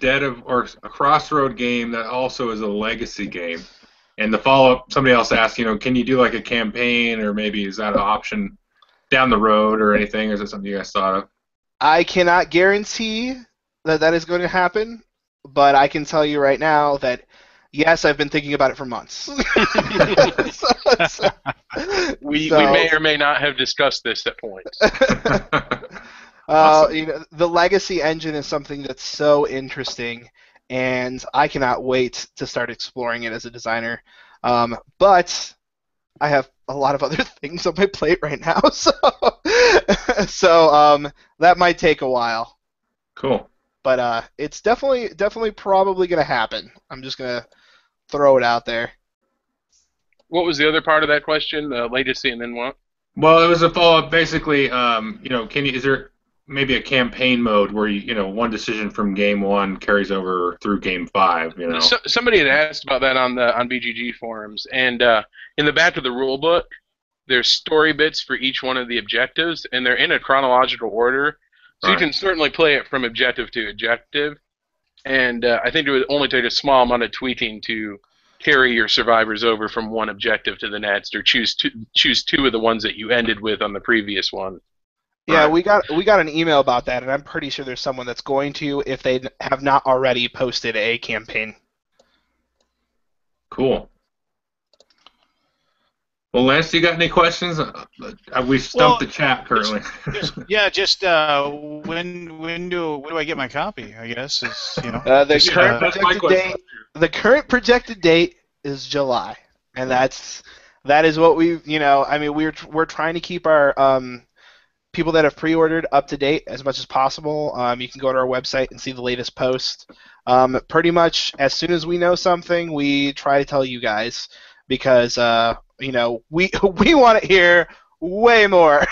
or a Crossroad game that also is a legacy game? And the follow-up, somebody else asked, can you do like a campaign, or maybe is that an option down the road or anything, or is it something you guys thought of? I cannot guarantee that is going to happen, but I can tell you right now that yes, I've been thinking about it for months. We may or may not have discussed this at points. Awesome. The legacy engine is something that's so interesting, and I cannot wait to start exploring it as a designer. But I have a lot of other things on my plate right now, so that might take a while. Cool. But it's definitely probably going to happen. I'm just going to throw it out there. What was the other part of that question? Legacy and then what? Well, it was a follow-up. Basically, is there maybe a campaign mode where one decision from game 1 carries over through game 5? Somebody had asked about that on BGG forums, and in the back of the rule book, there's story bits for each one of the objectives, and they're in a chronological order. So you can certainly play it from objective to objective, and I think it would only take a small amount of tweaking to carry your survivors over from one objective to the next, or choose two of the ones that you ended with on the previous one. Yeah, we got an email about that, and I'm pretty sure there's someone that's going to, if they have not already posted a campaign. Cool. Well, Lance, you got any questions? We stumped the chat currently. When do I get my copy? I guess is the current projected date is July, and that is what we're trying to keep our people that have pre-ordered up to date as much as possible. You can go to our website and see the latest post. Pretty much as soon as we know something, we try to tell you guys, because we want to hear way more.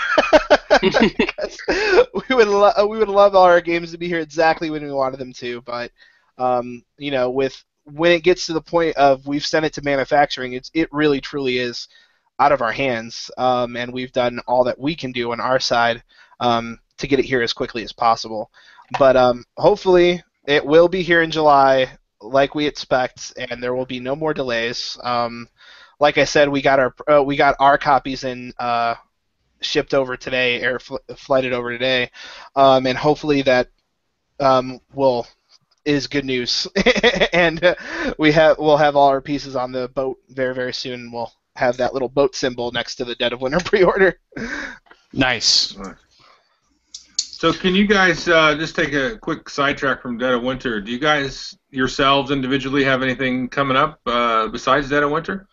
Because we would love all our games to be here exactly when we wanted them to, but when it gets to the point of we've sent it to manufacturing, it really truly is out of our hands, and we've done all that we can do on our side to get it here as quickly as possible. But hopefully it will be here in July. like we expect, and there will be no more delays. Like I said, we got our copies in shipped over today, flighted over today, and hopefully that is good news. And we'll have all our pieces on the boat very, very soon. And we'll have that little boat symbol next to the Dead of Winter pre-order. Nice. So can you guys just take a quick sidetrack from Dead of Winter? Do you guys yourselves individually have anything coming up besides Dead of Winter?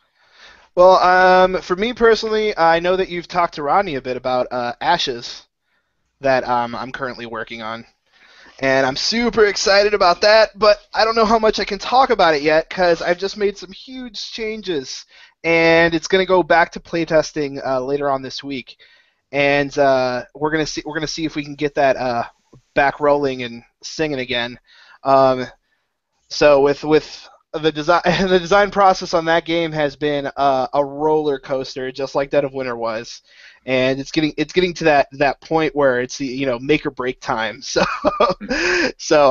Well, for me personally, I know that you've talked to Rodney a bit about Ashes that I'm currently working on. And I'm super excited about that, but I don't know how much I can talk about it yet because I've just made some huge changes, and it's going to go back to playtesting later on this week. And we're gonna see if we can get that back rolling and singing again. So with the design process on that game has been a roller coaster, just like Dead of Winter was, and it's getting to that point where it's make or break time. So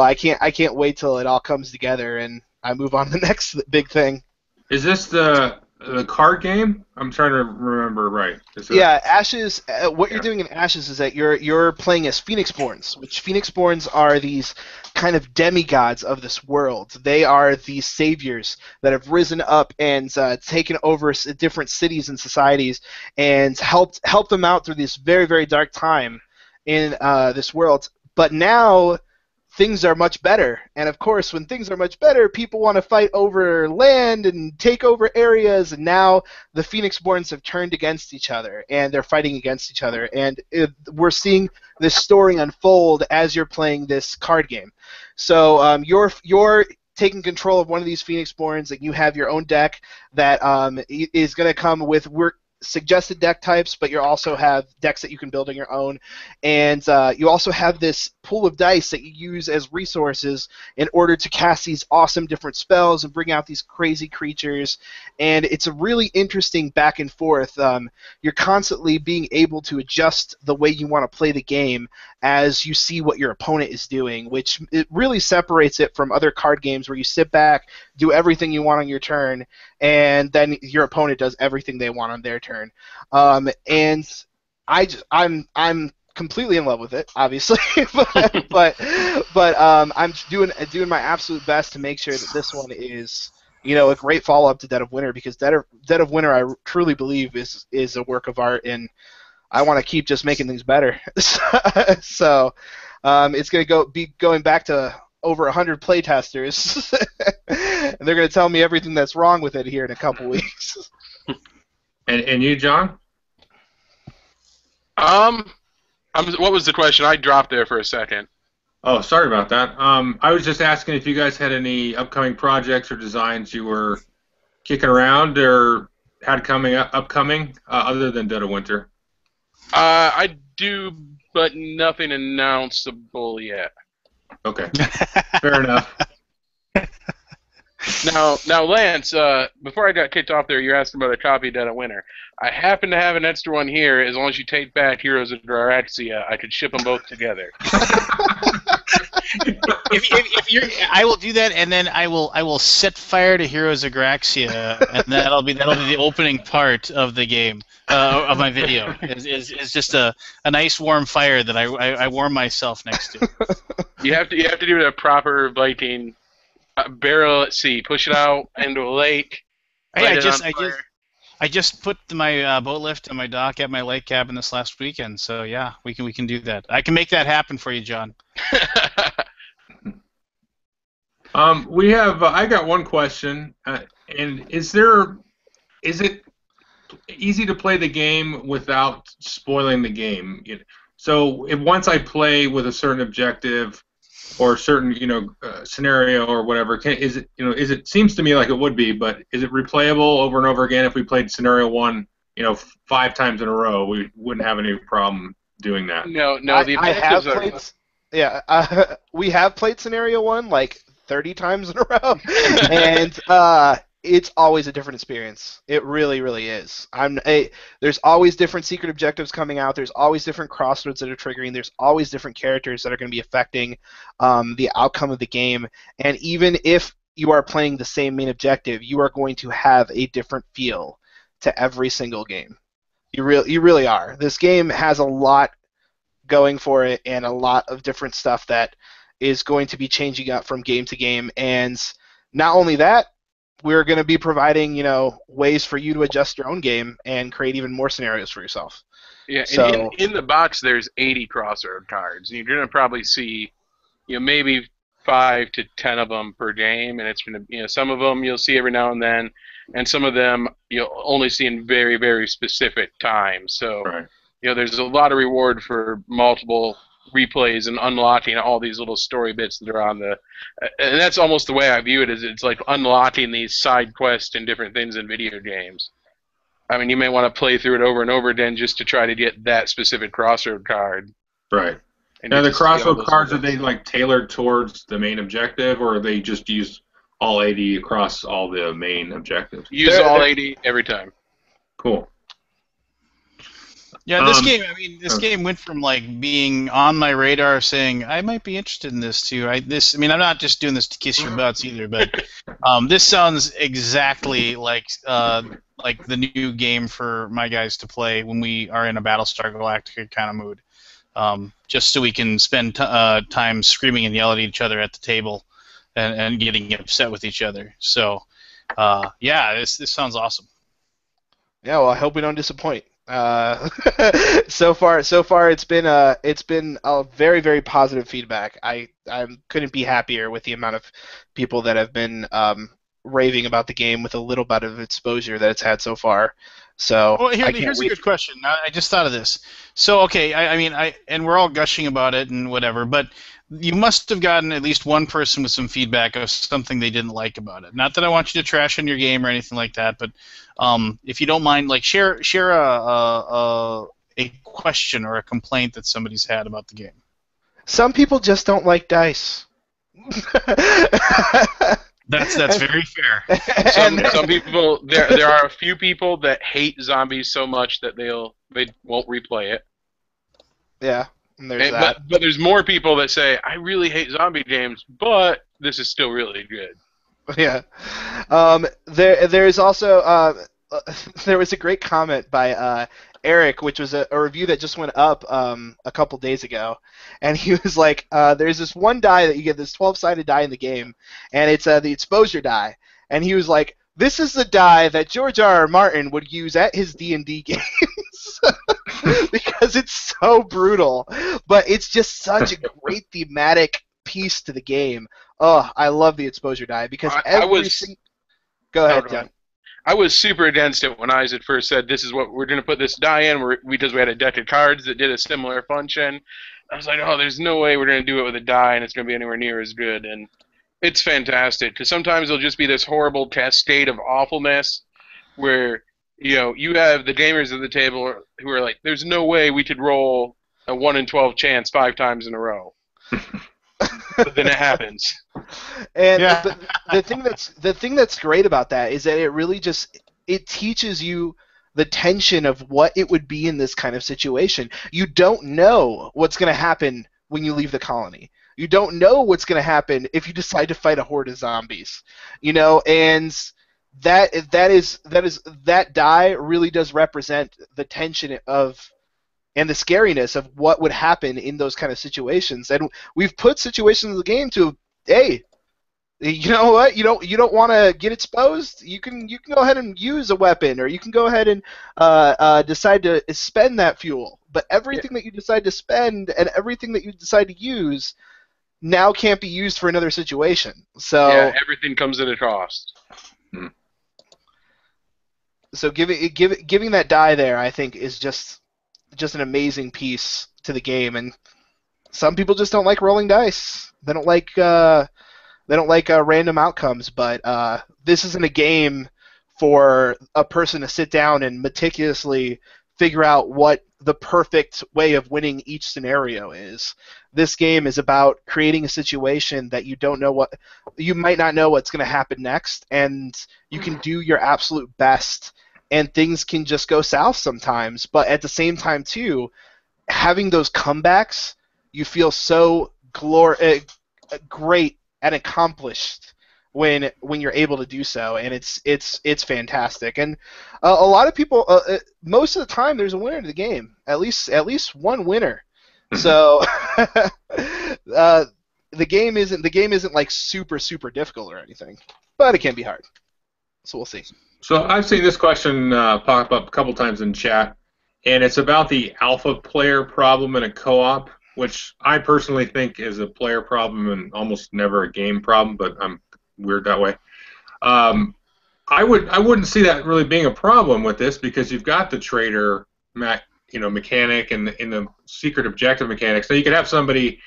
I can't wait till it all comes together and I move on to the next big thing. Is this the card game? I'm trying to remember right. Yeah, Ashes. What you're doing in Ashes is that you're playing as Phoenixborns, which Phoenixborns are these kind of demigods of this world. They are these saviors that have risen up and taken over different cities and societies and helped them out through this very, very dark time in this world. But now things are much better, and of course, when things are much better, people want to fight over land and take over areas, and now the Phoenixborns have turned against each other, and they're fighting against each other, and we're seeing this story unfold as you're playing this card game. So you're taking control of one of these Phoenixborns, and you have your own deck that is going to come with suggested deck types, but you also have decks that you can build on your own, and you also have this pool of dice that you use as resources in order to cast these awesome different spells and bring out these crazy creatures, and it's a really interesting back and forth. You're constantly being able to adjust the way you want to play the game as you see what your opponent is doing, which it really separates it from other card games where you sit back, do everything you want on your turn, and then your opponent does everything they want on their turn. And I'm completely in love with it, obviously, but I'm doing my absolute best to make sure that this one is a great follow-up to Dead of Winter, because Dead of Winter I truly believe is a work of art, and I want to keep just making things better. So it's going to be going back to over 100 playtesters, and they're going to tell me everything that's wrong with it here in a couple weeks. And you, John? What was the question? I dropped there for a second. Oh, sorry about that. I was just asking if you guys had any upcoming projects or designs you were kicking around or had upcoming, other than Dead of Winter. I do, but nothing announceable yet. Okay, fair enough. Now, Lance, before I got kicked off there, you're asking about a copy of Dead of Winter. I happen to have an extra one here. As long as you take back Heroes of Graxia, I could ship them both together. if you're, I will do that, and then I will set fire to Heroes of Graxia, and that'll be the opening part of the game, of my video. Is just a nice warm fire that I warm myself next to. You have to do a proper Viking. Barrel at sea, push it out into a lake. Hey, I just put my boat lift on my dock at my lake cabin this last weekend. So yeah, we can do that. I can make that happen for you, John. We have. I got one question, and is it easy to play the game without spoiling the game? So if once I play with a certain objective or a certain scenario or whatever, is it seems to me like it would be, but is it replayable over and over again? If we played scenario 1 5 times in a row, we wouldn't have any problem doing that. No, the objectives are. Yeah, we have played scenario 1 like 30 times in a row, and it's always a different experience. It really, really is. There's always different secret objectives coming out. There's always different crossroads that are triggering. There's always different characters that are going to be affecting the outcome of the game. And even if you are playing the same main objective, you are going to have a different feel to every single game. You really are. This game has a lot going for it and a lot of different stuff that is going to be changing up from game to game. And not only that, we're going to be providing, ways for you to adjust your own game and create even more scenarios for yourself. Yeah, So, and in the box there's 80 crossroad cards. You're going to probably see, maybe 5 to 10 of them per game, and it's going to, some of them you'll see every now and then, and some of them you'll only see in very, very specific times. So, Right. There's a lot of reward for multiple replays and unlocking all these little story bits that are on the, and that's almost the way I view it. Is it's like unlocking these side quests and different things in video games. I mean, you may want to play through it over and over again just to try to get that specific crossroad card. Right. Now, the crossroad cards, are they like tailored towards the main objective, or are they just use all 80 across all the main objectives? Use all 80 every time. Cool. Yeah, this game went from like being on my radar, saying I might be interested in this too. I'm not just doing this to kiss your butts either, but this sounds exactly like the new game for my guys to play when we are in a Battlestar Galactica kind of mood, just so we can spend time screaming and yelling at each other at the table and getting upset with each other. So, this sounds awesome. Yeah, well, I hope we don't disappoint. So far it's been a very, very positive feedback. I couldn't be happier with the amount of people that have been raving about the game with a little bit of exposure that it's had so far. So well, here's a good question. I just thought of this. So okay, and we're all gushing about it and whatever, but you must have gotten at least one person with some feedback of something they didn't like about it. Not that I want you to trash on your game or anything like that, but if you don't mind, like share a question or a complaint that somebody's had about the game. Some people just don't like dice. That's very fair. Some people there are a few people that hate zombies so much that they won't replay it. Yeah. But there's more people that say I really hate zombie games, but this is still really good. Yeah. There's also there was a great comment by Eric, which was a review that just went up a couple days ago, and he was like, "There's this one die that you get, this 12-sided die in the game, and it's the exposure die," and he was like, "This is the die that George R.R. Martin would use at his D&D games." Because it's so brutal, but it's just such a great thematic piece to the game. Oh, I love the exposure die because Go ahead, John. I was super against it when Isaac first said, "This is what we're going to put this die in," because we had a deck of cards that did a similar function. I was like, "Oh, there's no way we're going to do it with a die, and it's going to be anywhere near as good." And it's fantastic because sometimes it'll just be this horrible cascade of awfulness where you have the gamers at the table who are like, "There's no way we could roll a 1 in 12 chance 5 times in a row." But then it happens. And the thing that's great about that is that it really it teaches you the tension of what it would be in this kind of situation. You don't know what's going to happen when you leave the colony. You don't know what's going to happen if you decide to fight a horde of zombies. And that die really does represent the tension and the scariness of what would happen in those kind of situations. And we've put situations in the game to, hey, you know what? You don't want to get exposed. You can go ahead and use a weapon, or you can go ahead and decide to spend that fuel. But everything that you decide to spend and everything that you decide to use now can't be used for another situation. So everything comes at a cost. So giving that die there, I think, is just an amazing piece to the game. And some people just don't like rolling dice. They don't like random outcomes. But this isn't a game for a person to sit down and meticulously figure out what the perfect way of winning each scenario is. This game is about creating a situation that you might not know what's going to happen next, and you can do your absolute best, and things can just go south sometimes. But at the same time, too, having those comebacks, you feel so great and accomplished when you're able to do so, and it's fantastic. And a lot of people, most of the time, there's a winner to the game. At least one winner. So the game isn't like super difficult or anything, but it can be hard. So we'll see. So I've seen this question pop up a couple times in chat, and it's about the alpha player problem in a co-op, which I personally think is a player problem and almost never a game problem, but I'm weird that way. I wouldn't see that really being a problem with this, because you've got the traitor mechanic and in the secret objective mechanics. So you could have somebody,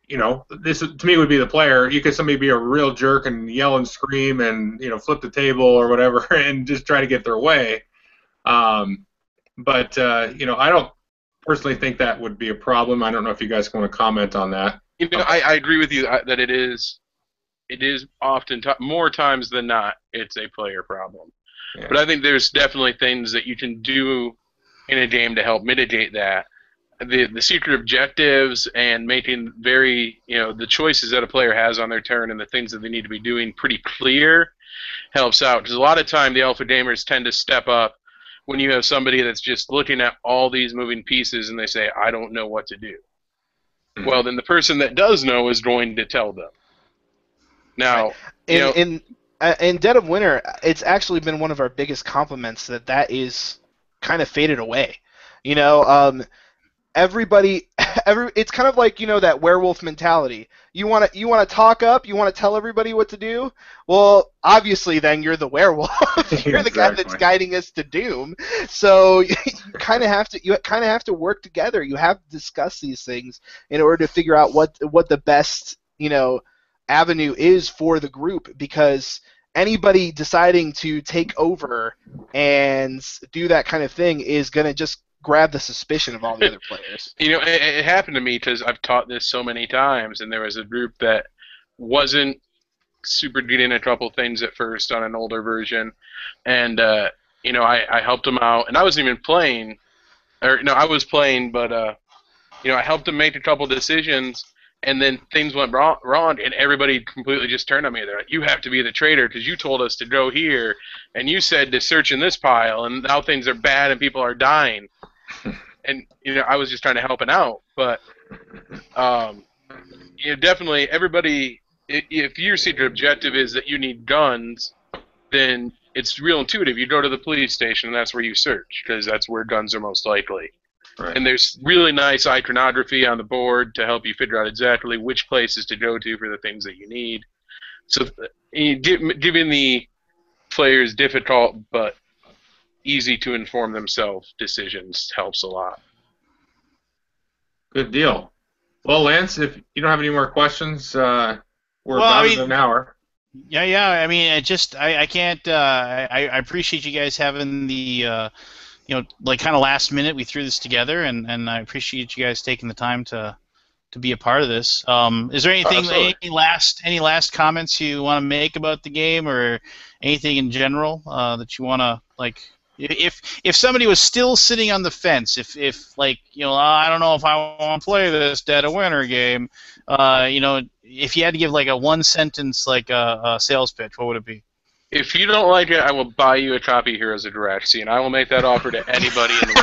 this to me would be the player. You could somebody be a real jerk and yell and scream and flip the table or whatever and just try to get their way. But I don't personally think that would be a problem. I don't know if you guys want to comment on that. I agree with you that it is often more times than not it's a player problem. Yeah. But I think there's definitely things that you can do in a game to help mitigate that. The secret objectives and making the choices that a player has on their turn and the things that they need to be doing pretty clear helps out. Because a lot of time the alpha gamers tend to step up when you have somebody that's just looking at all these moving pieces and they say, I don't know what to do. Mm-hmm. Well, then the person that does know is going to tell them. Now, in Dead of Winter, it's actually been one of our biggest compliments that is kind of faded away. It's kind of like that werewolf mentality. You want to talk up, you want to tell everybody what to do. Well, obviously, then you're the werewolf. You're the guy that's guiding us to doom. So you kind of have to work together. You have to discuss these things in order to figure out what the best avenue is for the group, because anybody deciding to take over and do that kind of thing is going to just grab the suspicion of all the other players. It happened to me because I've taught this so many times, and there was a group that wasn't super getting a couple things at first on an older version, and I helped them out, and I wasn't even playing, I was playing, but I helped them make a couple decisions. And then things went wrong, and everybody completely just turned on me. They're like, you have to be the traitor because you told us to go here, and you said to search in this pile, and now things are bad and people are dying. And, I was just trying to help it out. But, definitely everybody, if your secret objective is that you need guns, then it's real intuitive. You go to the police station, and that's where you search, because that's where guns are most likely. Right. And there's really nice iconography on the board to help you figure out exactly which places to go to for the things that you need. So giving the players difficult but easy to inform themselves decisions helps a lot. Good deal. Well, Lance, if you don't have any more questions, we're about at an hour. Yeah. I mean, I can't. I appreciate you guys having the. Kind of last minute, we threw this together, and I appreciate you guys taking the time to be a part of this. Is there anything, any last comments you want to make about the game, or anything in general that you want to if somebody was still sitting on the fence, if I don't know if I want to play this Dead of Winter game, if you had to give a one sentence a sales pitch, what would it be? If you don't like it, I will buy you a copy of Heroes of Diraxi, and I will make that offer to anybody in the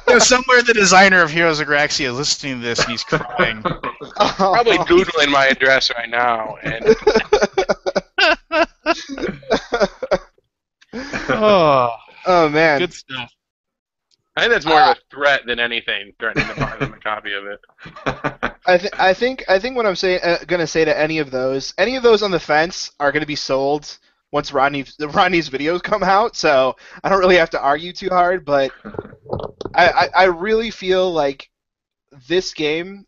world. Somewhere the designer of Heroes of Diraxi is listening to this, and he's crying. Probably Googling my address right now. And oh man, good stuff. I think that's more of a threat than anything, threatening to buy them a copy of it. I think what I'm gonna say to any of those on the fence are gonna be sold once Rodney's videos come out. So I don't really have to argue too hard. But I really feel like this game,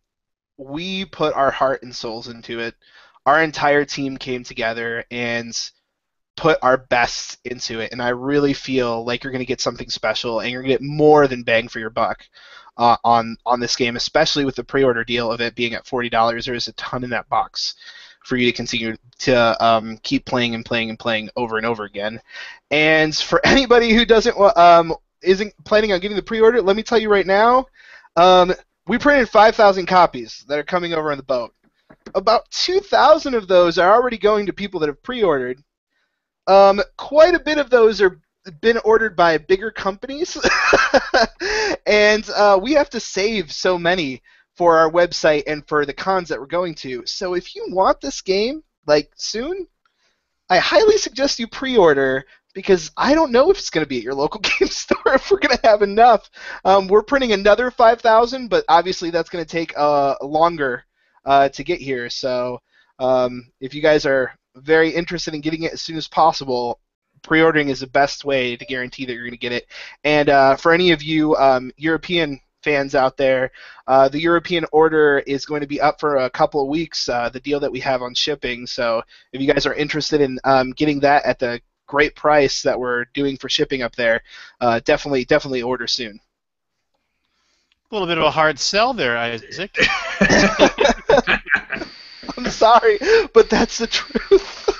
we put our heart and souls into it. Our entire team came together and put our best into it, and I really feel like you're going to get something special, and you're going to get more than bang for your buck on this game, especially with the pre-order deal of it being at $40. There is a ton in that box for you to continue to keep playing and playing and playing over and over again. And for anybody who isn't planning on getting the pre-order, let me tell you right now, We printed 5,000 copies that are coming over on the boat. About 2,000 of those are already going to people that have pre-ordered. Quite a bit of those are been ordered by bigger companies, and we have to save so many for our website and for the cons that we're going to. So if you want this game, like, soon, I highly suggest you pre-order, because I don't know if it's going to be at your local game store, if we're going to have enough. We're printing another 5,000, but obviously that's going to take longer to get here. So if you guys are very interested in getting it as soon as possible, pre-ordering is the best way to guarantee that you're going to get it. And for any of you European fans out there, the European order is going to be up for a couple of weeks, the deal that we have on shipping. So if you guys are interested in getting that at the great price that we're doing for shipping up there, definitely order soon. A little bit of a hard sell there, Isaac. I'm sorry, but that's the truth.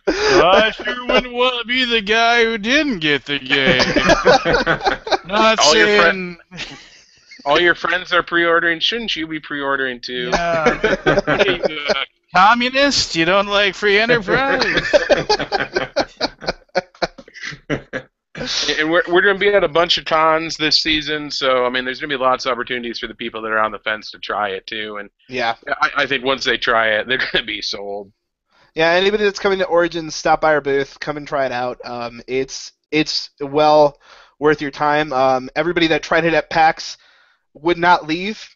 I sure wouldn't want to be the guy who didn't get the game. Not saying... All your friends are pre-ordering. Shouldn't you be pre-ordering too? Yeah. Communist? You don't like free enterprise? And we're going to be at a bunch of cons this season, so I mean, there's going to be lots of opportunities for the people that are on the fence to try it too. And yeah, I think once they try it, they're going to be sold. Yeah, anybody that's coming to Origins, stop by our booth, come and try it out. It's well worth your time. Everybody that tried it at PAX would not leave.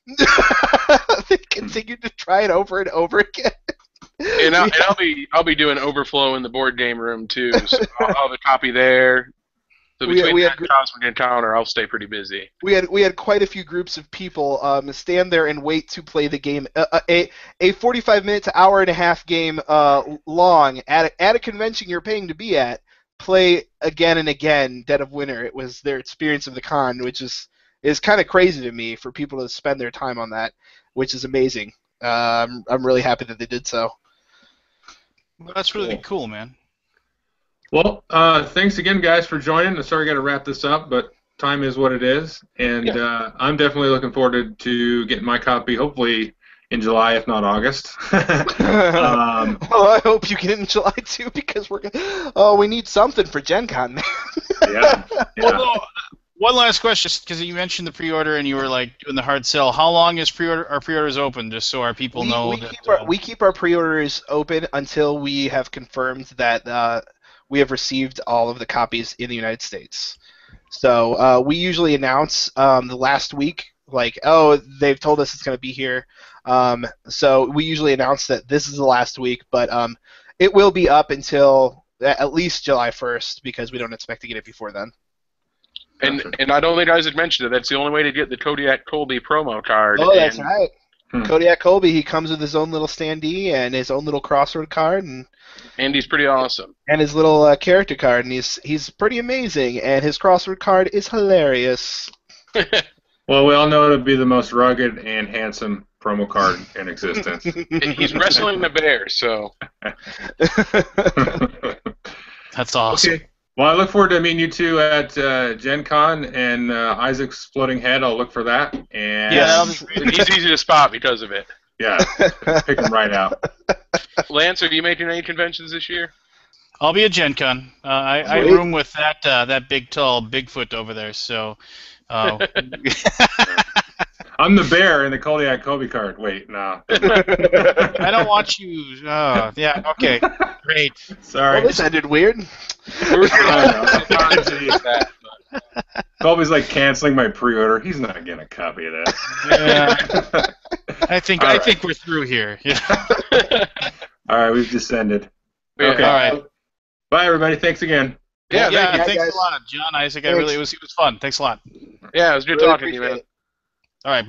They continued to try it over and over again. And I'll be doing overflow in the board game room too. So I'll have a copy there. So between that and Cosmic Encounter, I'll stay pretty busy. We had quite a few groups of people stand there and wait to play the game. A 45-minute to hour and a half game long at a convention you're paying to be at. Play again and again, Dead of Winter. It was their experience of the con, which is kind of crazy to me for people to spend their time on that, which is amazing. I'm really happy that they did so. Well, that's really cool, man. Well, thanks again, guys, for joining. Sorry I got to wrap this up, but time is what it is. And I'm definitely looking forward to getting my copy, hopefully in July, if not August. Well, I hope you get it in July, too, because we need something for Gen Con, man. Yeah. Well, one last question, because you mentioned the pre-order and you were like doing the hard sell. How long is our pre-orders open, just so our people know? We keep our pre-orders open until we have confirmed that we have received all of the copies in the United States. So we usually announce the last week, like, oh, they've told us it's going to be here. So we usually announce that this is the last week, but it will be up until at least July 1st, because we don't expect to get it before then. And I don't think Isaac mentioned it. That's the only way to get the Kodiak Colby promo card. Oh, that's right. Kodiak Colby, he comes with his own little standee and his own little crossroad card, and he's pretty awesome. And his little character card, and he's pretty amazing, and his crossroad card is hilarious. Well, we all know it'll be the most rugged and handsome promo card in existence. He's wrestling the bear, so. That's awesome. Okay. Well, I look forward to meeting you two at Gen Con, and Isaac's floating head. I'll look for that. And he's easy to spot because of it. Yeah, pick him right out. Lance, are you making any conventions this year? I'll be at Gen Con. I room with that big, tall Bigfoot over there, so... I'm the bear in the Kodiak Kobe card. Wait, no. I don't want you... yeah, okay. Great. Sorry. Well, this ended weird. Colby's like canceling my pre-order. He's not getting a copy of that. Yeah. I think we're through here. Yeah. All right, we've descended. Okay. All right. Bye, everybody. Thanks again. Yeah, thanks a lot, John, Isaac. It was fun. Thanks a lot. Yeah, it was good talking to you, man. All right.